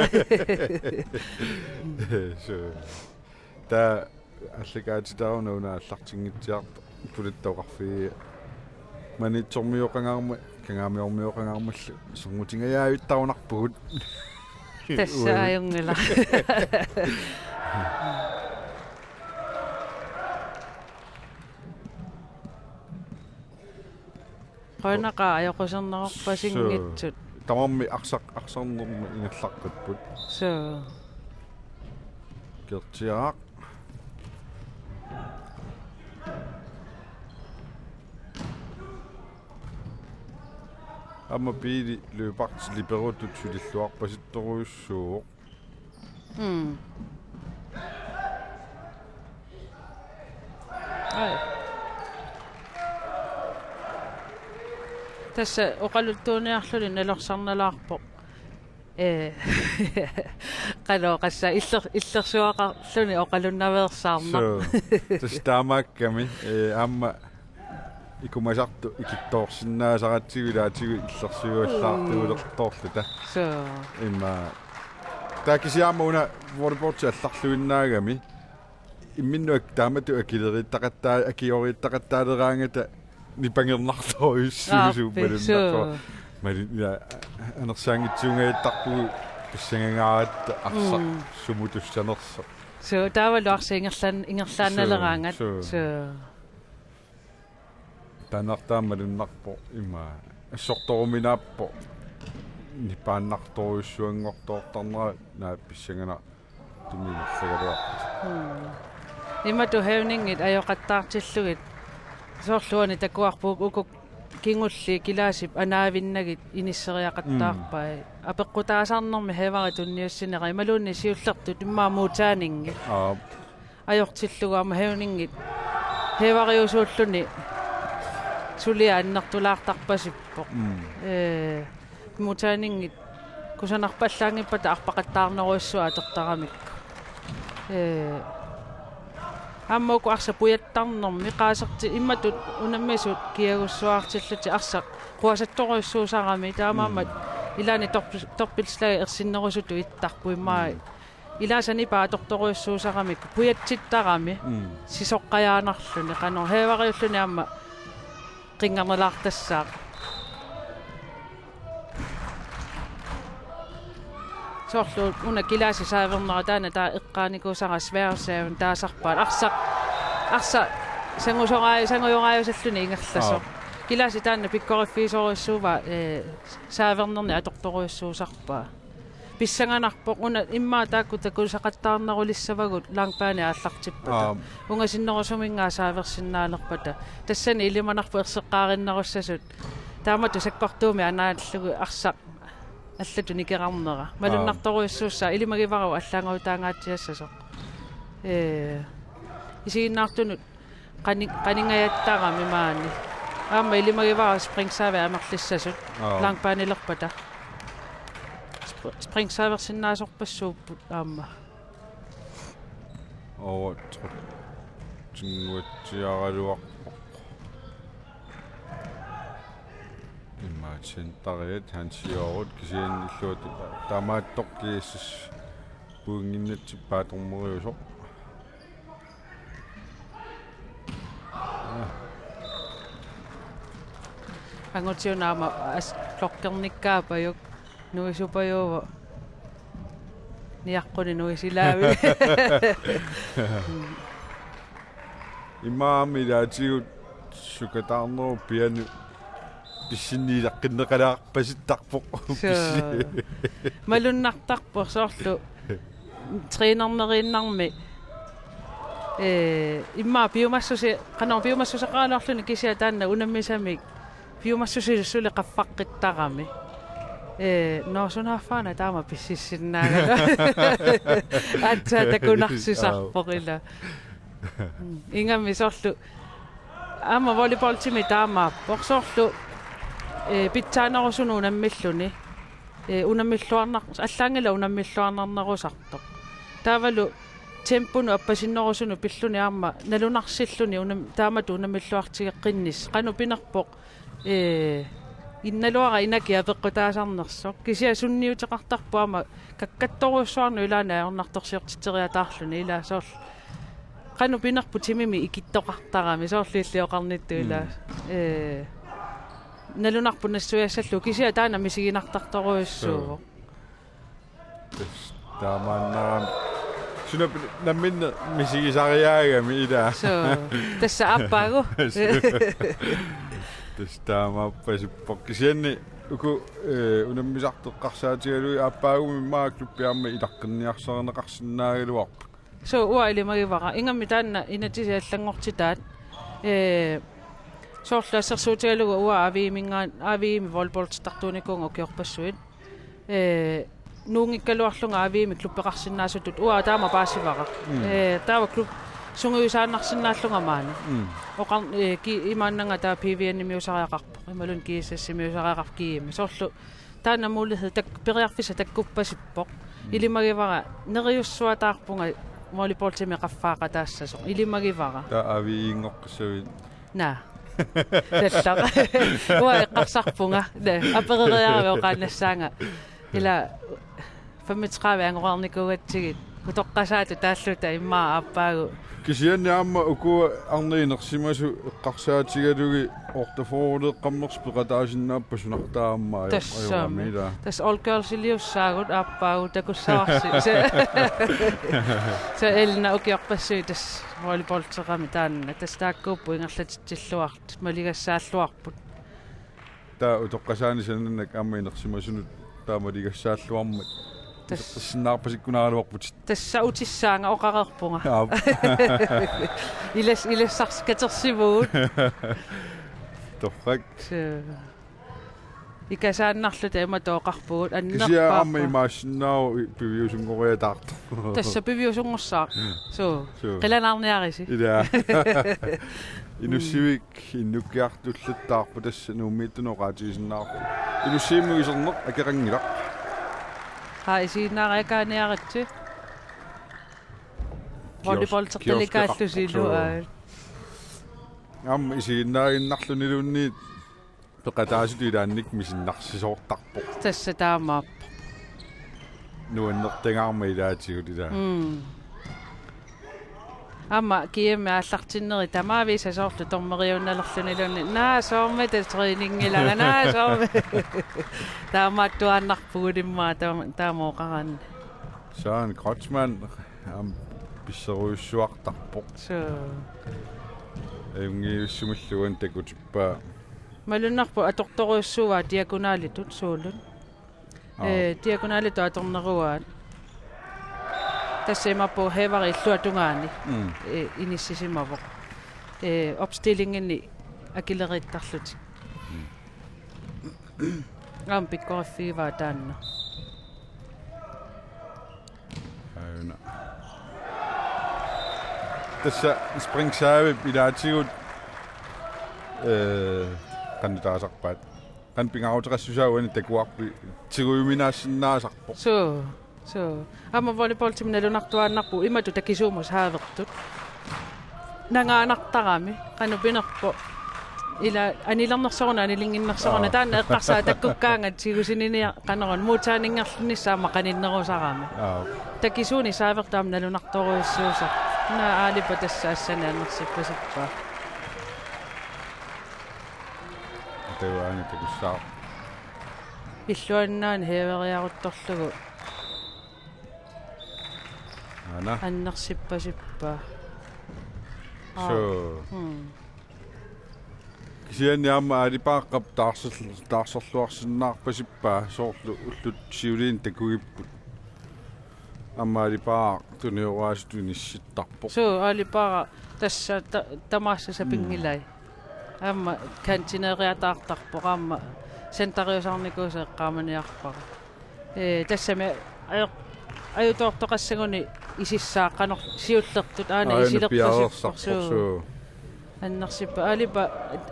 Speaker 2: та аллагаатитаарунауна аллартингитсиарта пулиттоқарфи манитсормиоқангаарма кангаамиормиоқангаармаллу сонгутингаяаюттарунарпугут
Speaker 3: тассааюнгила qoinaqa ajoqusernерorpasingitsut
Speaker 2: тамарми арсарнерми ингерларпаппут
Speaker 3: so
Speaker 2: кертиаақ амма пили løbart liberotut сулиллуарпаситторуйуссуу
Speaker 3: ай tässä oqaluttuuniarluni nalorсарналаарпо qalooqassa illersuaqarluni oqalunnaveersaarna
Speaker 2: тастаамаакками аама икумасарту икиттоорсиннаасаратсигулаатигу иллерсугуаллаартигулертоорлута
Speaker 3: so
Speaker 2: имма такисиамауна волейболти алларлуиннаагами имминнуак таамату акилериттақаттаа акиориттақаттаалераангата нипангернарторуйуссуусууппалуннарпо малиа анерсаангитсунгаяттарпугу писсангаагаатта арсақ сумутуссанерсо
Speaker 3: so taavaluarsa ingерлаанналераангат so
Speaker 2: танартаамалуннарпо има ассорторуминааппо нипааннарторуйуссуангортоортарнера наа писсангана тумилерлагалуа
Speaker 3: имма тухавнингит аёқаттаартиллугит соорлуани такуарпук укук кингулли килаасип анаавиннагит иниссериақаттаарпай апеққутаасаарнерми хевари тунниуссинера ималуунни сиуллерту тиммаамуутаанинги аёртиллугаама хевнингит хевариусууллуни сулиа аннертулаартарпасиппо муутанингит кусанарпаллаангиппата арпақаттаарнеруйссуа атертарамикку аммоку арса пуяттарнерми qaasерти имматут унаммисут киагуссуаартиллути арса quasattoruissuusarami таамаамат илаани торпилслага ерсиннерусуту иттарпу иммаа илаасани пааторторуиссуусарамик пуятситтарами сисоққаяанарлуни қанер хеевариуллуни аама qingarnalaartassаа соорлу уна килааси саавернера таана таа эққааникуусара свээрсаавун таасарпаат арса сангуйорааюсаллуни ингерласо килааси таана пиккориффиисоруйссуува саавернерни аторторуйссуусарпаа pissanganarpoq una immaa taakku takulisaqattaarnerulissavagut langpaani aallartippata ungasinnerusumingaa saaversinnaalerpata tassani ilimanarpu erseqqaarinnerussasut taamatu sakkortuumi anaallugu arsaq allatu nikerarnera malunnartoruissuussaa ilimagivaraw allaangautaangaatiassasoq isiinnaartunut qaningayattaarami maani aamma ilimagivara springsaave amerlissasut langpaanilerpata springsaversinnaasorpassuupput aamma
Speaker 2: tinguatsiaraluarpoq immaatsintarit hansiorut kisiannilluut tamaattoqkiissas puunginnatipaatormeriusoq
Speaker 3: angutiunaama klokkernikkaapayuk nuisupajuuva niaqquni nuisilaavi
Speaker 2: immaami laatigut sukataarneru pianu pissinniilaqqinneqalaarpasittarpoq
Speaker 3: malunnartarpoq soorlu trainerneriinnarmi immaa piumassusi piumassuseqaalaarluni kisia taanna unammisamik piumassusilussuli qaffaqqittaqami no sunaafaana taama pississinnaaga atsa takunarsusarpoqila ingami soorlu aama volleyballtimi taamaappoq soorlu pitsaanerusunu unammilluni unammilluarnar allaangila unammilluarnarnerusartoq taavalu tempunu appasinnerusunu pilluni aama nalunarsilluni taamatu unammilluartigeqqinnis qanu pinerpoq innaluara inaki apeqqutaasarnersoq kisia sunniuteqartarpu aama kakkattoruussuarnu ilaana ornartorsiortiteriataarluni ilaa soorlu qanu pinerpu timimi ikittoqartarami soorluillioqarnittu ilaa nalunarpu nassuiassallu kisia taana misiginartartoruissuuvo
Speaker 2: taamaannaram sunap namminne misigisariaagami ilaa
Speaker 3: so tassa appaagu
Speaker 2: taamaapasippoq kisianni uku unammisarteqqarsaatigalui aappаагumi maakluppiarma ilaqqinniarsareneqarsinnaagiluarpu
Speaker 3: so uailimagivara ingami taanna inatisiallangortitaat soorlaassersuutigalugu ua aviimi volleyballtartuunikunga ukiorpassuit nuungikkaluarlunga aviimi kluppeqarsinnaasutut ua taama paasivara taava klub sunguisaannarsinnaallunga maani oqar imaannanga taa PVN-miusariaqarpoq imalun kiissassimiusariaqarp kiimi soorlu taana mulighed periarfisa takkuppasippoq ilimagivara neriussuataarpunga volleyballtimi qaffaaqataassasoq ilimagivara
Speaker 2: taa aviingoqqissavit
Speaker 3: naa Detta. Ua eqqarsarpunga. Apereriarvi oqaannassaanga. Ila 35 angornikuatsigit. Kutoqqasaatu taalluta immaa aappaagu.
Speaker 2: Kisianni aamma uku arniinersimasu eqqarsaatigalugi ortaforleeqqammerspeqataasinnaappa sunartaammaa
Speaker 3: ajoramiila. Tas all girls iliussaagut aappaagu takussaavarsi. Se elna ukiorpassui tas volleyballterami taanna tas taakkuuppu ingerlatitsilluart maligassaalluarput.
Speaker 2: Taa utoqqasaani sanannak aammiinersimasunut taamaligassaalluarmat. Sinnaarpasikkunaaluarput.
Speaker 3: Tassa utissaanga oqarerpunga. Ilas katersivuut.
Speaker 2: Torrak.
Speaker 3: Ikasaannarluta imatooqarpugut annerpaa.
Speaker 2: Kisia aammi maassinnaaru piviusungoriataartu.
Speaker 3: Tassa piviusungorsaaq. So. Qilanarniarisi.
Speaker 2: Ila. Inussivik innukkiartulluttaarpu tassa nuummiittunoqaatigisinnaarpu. Inussiimugiserneq akerangilaq.
Speaker 3: Isiinnaariakaaniaratsi volleyballtertilikaalllusilua
Speaker 2: am isiinnaarinnarlunilunniit peqataasut ilaannik misinnarsisoortarpoq
Speaker 3: tassa taamaappo
Speaker 2: nuannertangaarma ilaatigut ilaa
Speaker 3: amma kiemme allartinneri tamaavisa soorlu tormeriunnalerlunilunni naa soorme trainingilaga naa soorme taamaattuaannarpugut immaa taamooqaranni
Speaker 2: saan Kreutzmann am pisseruissuartarpoq
Speaker 3: so
Speaker 2: ayungiussumulluan takutippaa
Speaker 3: malunnarpu atortoruissuuvaa diagonaalitut suulun diagonale tuatorneruaat tassimappu hevari illuatungaani inissisimavoq opstillingini akillerittarluti am pikkorfiivaa taanna
Speaker 2: ayuna tässä springsaavi pilaatigut qannutaasarpaat qanpingaruteqassusaauani takuarpi tiguiminaassinnaasarpoq
Speaker 3: so amma volleyball-tim nalunartuaannarpu imatu takisuumus haavertut nangaanartarami qanupinerpo ila anilernersoruna anilinginnersoruna taanna eqqarsaa takkukkaanga tigusinini qaneron muutaaningerlunissaama qaninnerusarami takisuuni saavertaam nalunartoruissuusa na aalipa tassa assanaannersippasippaa
Speaker 2: teuaani takussaa
Speaker 3: illuannaan heeveriaruttorlugu
Speaker 2: ana
Speaker 3: annersippasippaa
Speaker 2: kisiani amma alipaqqap taarsorluarsinnaarpasippaa soorlu ullut siuliin takugipput amma alipaa tuniuaasituinissittarpoq
Speaker 3: alipara tassa tamaassa sapingilai amma kantineeriataartarpoq amma sentariusarnikuuseeqqaamaniarpara tassame ajutortoqassaguni isissaaqanor siullertut aana isilertasipporsu annersippa alipa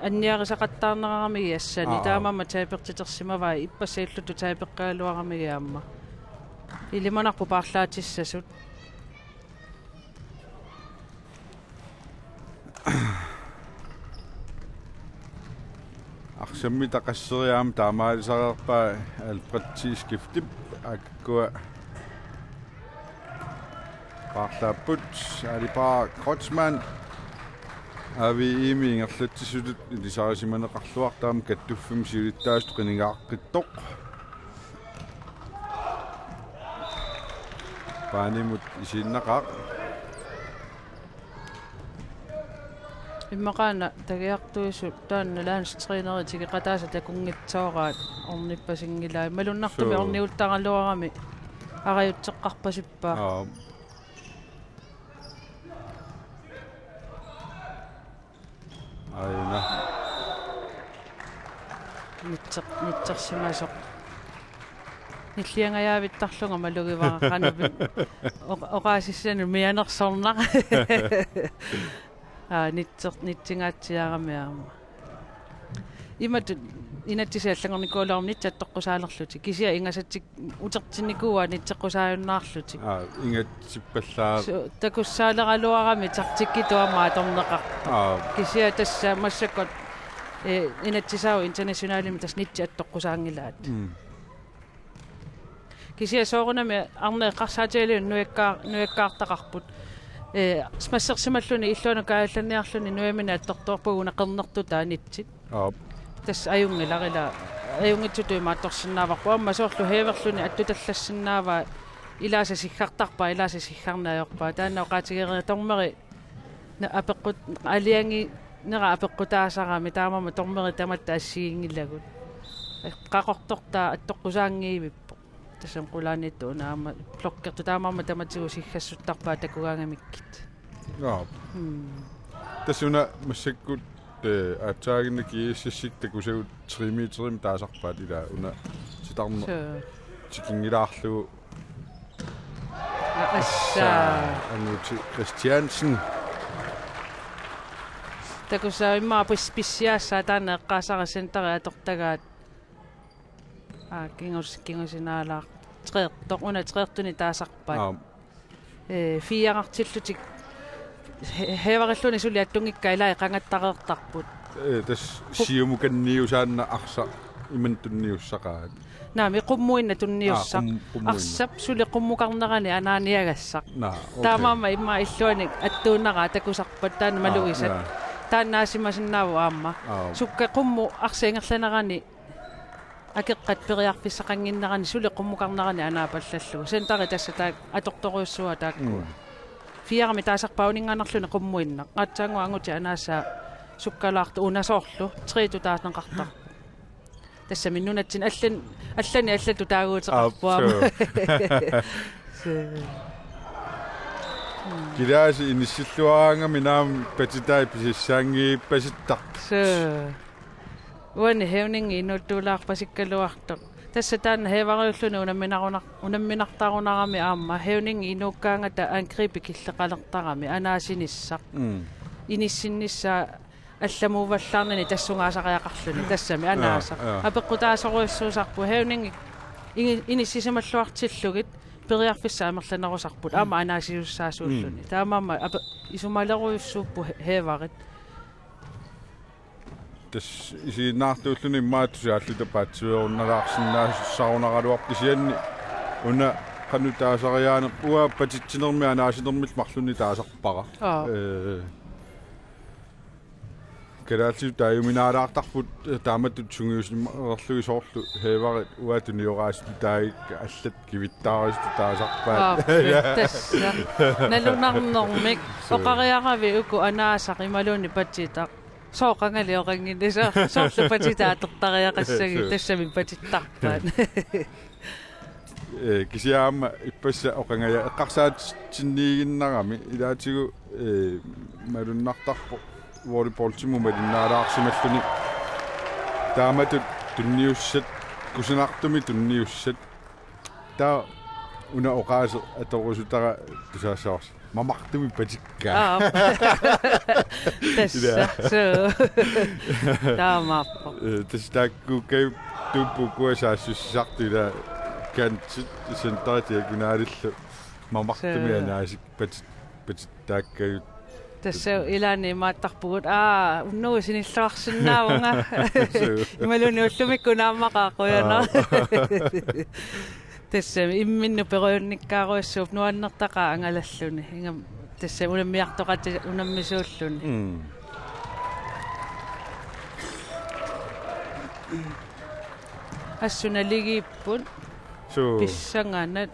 Speaker 3: anniarisaqattaarnerarami assani taamamma taapertitersimavai ippassiilluttu taapeqqaaluarami amma ilimanarpu paarlaatissasut
Speaker 2: arsammi taqasseriaam taamaalisarerpaa alprattiiskiftip akkua paarlaapput alipaa Kreutzmann avi imiingerlattisulut ilisarisimaneqarluartaam kattuffim siulittaast qinigaaqqittoq paanimut isinnaqaq
Speaker 3: иммақаана тагиартуису таанна лаанстринеритиги qataasa takungitsoораат орниppasingilaa малуннартуми орниултаралуарами ариутсеққарпасиппаа
Speaker 2: ayuna
Speaker 3: nitsersimasoq nilliangajaavittarlunga malugivara qanupi oqaasissanu mianersornaq nitsingaatiaramiaama imatu inattisiallangornikuulaarmi nitsattoqqusaalerluti kisia ingasattik utertinnikuua nitseqqusaajunnаарluti
Speaker 2: ingatsippallaa
Speaker 3: takussaaleraluarami tartikkituamaa torneqarpa kisia tassa massakot inattisau internationaalimi tas nitsi-attoqqusaangilaat kisia soorunami arneeqqarsaatialiun nuikkaartaqarput смассерсималлуни иллуна каалланниарлуни нуямина атторторпугуна qernertutaa nitsit тас аюнгиларила аюнгитсутуи маатторсиннааварпу амма соорлу хееверлуни аттуталлассиннаава илааса сиггартарпаа илааса сиггарнаajorpaa таанна оqaатигери тормери апеққут алианги нера апеққутаасарами таамама тормери таматта ассигингиллагут qaqortortaa атtoqqusаангиивиппо тасам qulaanittu наама блоккерту таамама таматигу сиггассуттарпаа такугаангамиккит
Speaker 2: тасуна массаккут атаагинна кииссик такусагут 3 метрим таасарпаат ила уна ситарна тикингилаарлугу
Speaker 3: асса
Speaker 2: анути Christiansen
Speaker 3: такуса имма писсиассаа таана эққаасарасентари атортагаат кингусинаалаа треэрторуна треэртуни таасарпаат фиарартиллутик хевариллуни сули аттунгикка илаа qangattareertarput
Speaker 2: тас сиумуканниусаанна арса имантунниуссақаат
Speaker 3: наами qummuinna tunniussaq арсап сули qummukarnerani анааниагассақ таамаама имма иллуаник аттууннараа такусарпат таана малуисат тааннаасимасиннааву аама сукка qummu арсиангерланерани акеққат периарфиссақангиннерани сули qummukarnerani анаапаллаллугу сентари тасса таа аторторуйуссуа таакку фиарми таасарпаунингаанерлуни qummuinna qaatsaangua angути анааса суккалаарту унасоорлу 3000 таасанеқартар tässä minunatsin allani allatu taaguuteqarpuama
Speaker 2: Kilaasi inissilluaraangami naam patitai pisissaangiippasittaq.
Speaker 3: Uani hevningi inuttulaarpasikkaluartoq. Tässä tämän hevarulluni unamminartarunarami aamma hevningi inukkaangata angriipikilleqalertarami anaasinissaq. Inissinnissa алламууваллаарнани тассунгаасариақарлуни тассами анаасақ апеққутаасоруйссуусарпу хевнинги иниссисималлуартиллугит периарфиссаамерланерусарпут аама анаасиуссаасууллуни таамаама апе исумалеруйуссууппу хеварит
Speaker 2: тас исинаартууллуни маатусааллутапаатсуерунналаарсиннаасуссаарунаралуарписианни уна канутаасариаане уа патитсинерми анаасинермил марлуни таасарпара Keraati taajuminaalaartarput taamatut sungiusnerlugisooрлу heevarit uatunioraasit taik allat kivittaaristu taasarpaat
Speaker 3: tassa nalunarnermik oqariaravi uku anaasaq imaluni patitaq sooqangalioqangillisa soorlu patitaatertariaqassagi tassami patittarpaat
Speaker 2: kisiaama ippassa oqangaya eqqarsaat tinniiginnarami ilaatigu malunnartarpo volleyballtimu madinnaalaarsimalluni taamatut tunniussat kusinartumi tunniussat taa una oqaase atorusutara tusaasaars mamartumi patikkaa
Speaker 3: tassa taamappo
Speaker 2: tastakku kai tuppukuasaassissartila kantit sentariakunaalillu mamartumi anaasik patittaakkayut
Speaker 3: tässä ilani maattarpugut unnuusinilluarsinnaavunga imaluni ullumikkunaamaqaaquyana tässä imminnu peruunnikkaaruissuup nuannertaqaa angalalluni inga tässä unammiartoqati unammisuulluni assuna ligiippun pissangaanat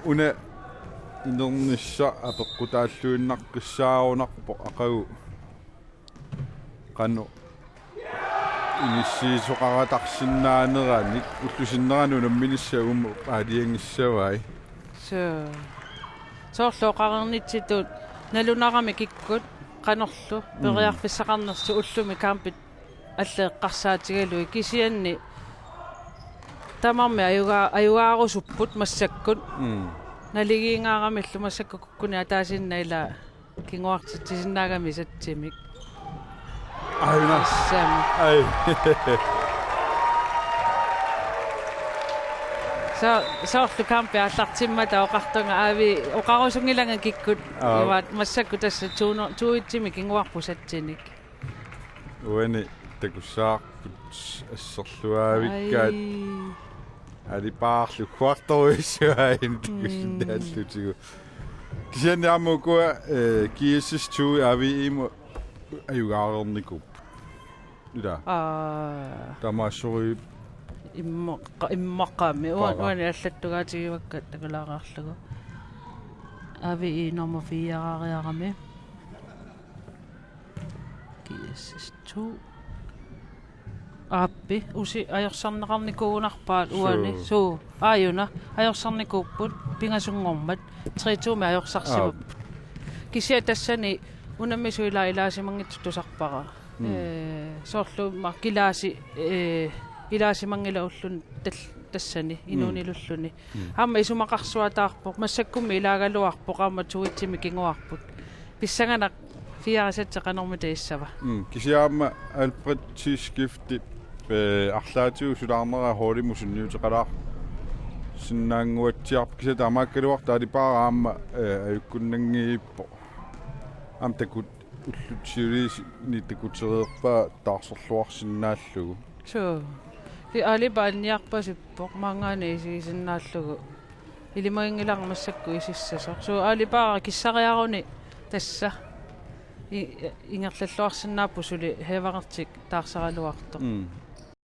Speaker 2: una inermissa apeqqutaalluinnarqissaaruunarpo aqagu qannu inissiisoqaratarsinnaanerani ullusinnerani unamminissagum aaliangissavai
Speaker 3: soorluoqarernitsitut nalunarami kikkut qanorlu periarfissaqarnersu ullumi kaampit аллеэккарсаатигалуи кисианни тамарми аюгааруссуппут массаккут налигиингаарамиллу массаккуккуни атаасиннаила кингуартитсиннаагами сатсимик
Speaker 2: айнасами ай
Speaker 3: соорлу кампи аллартиммата оқартунга аави оқарусунгиланга киккут иваат массакку тасса туитсими кингуарпу сатсиник
Speaker 2: уэни такуссаарпут ассерлуаавиккаат алипаарлу кварторуиссуаин такуссиннааллутигу кисианниармукуа кииссисту ави иму аюгаарерникуп ида тамассури
Speaker 3: иммаққами уани аллаттугаатигиваккат такулаараарлугу ави и номер 4 аариарами кииссисту аппи уси аёрсарнеқарникуунарпаат уани суу ааюна аёрсарникууппут пингасунгормат 3-2 аёрсарсимап кися тассани унаммисуила илаасимангитсутусарпара соорлума илаасимангила уллун тассани инуунилуллуни аама исумақарсуатаарпоқ массаккумми илаагалуарпоқ аама туитсими кингуарпут писсаганақ фиарисатсеқанормита иссава
Speaker 2: кисиаама алпритсискифти арлаатиу сулаарнера хоолимусунниутеқалаар синнаангуатсиарп киса таамааккалуарта алипаа аама аюккуннангииппо ам такут уллутсиулис нитакутереерпаа таарсорлуарсинааллугу
Speaker 3: соо и алипаанниарпасиппоқ маангаани исигисиннааллугу илимагингилармассакку исиссасо соо алипаа киссариаруни тасса ингерллуарсинааппу сули хевагартик таарсаралуарто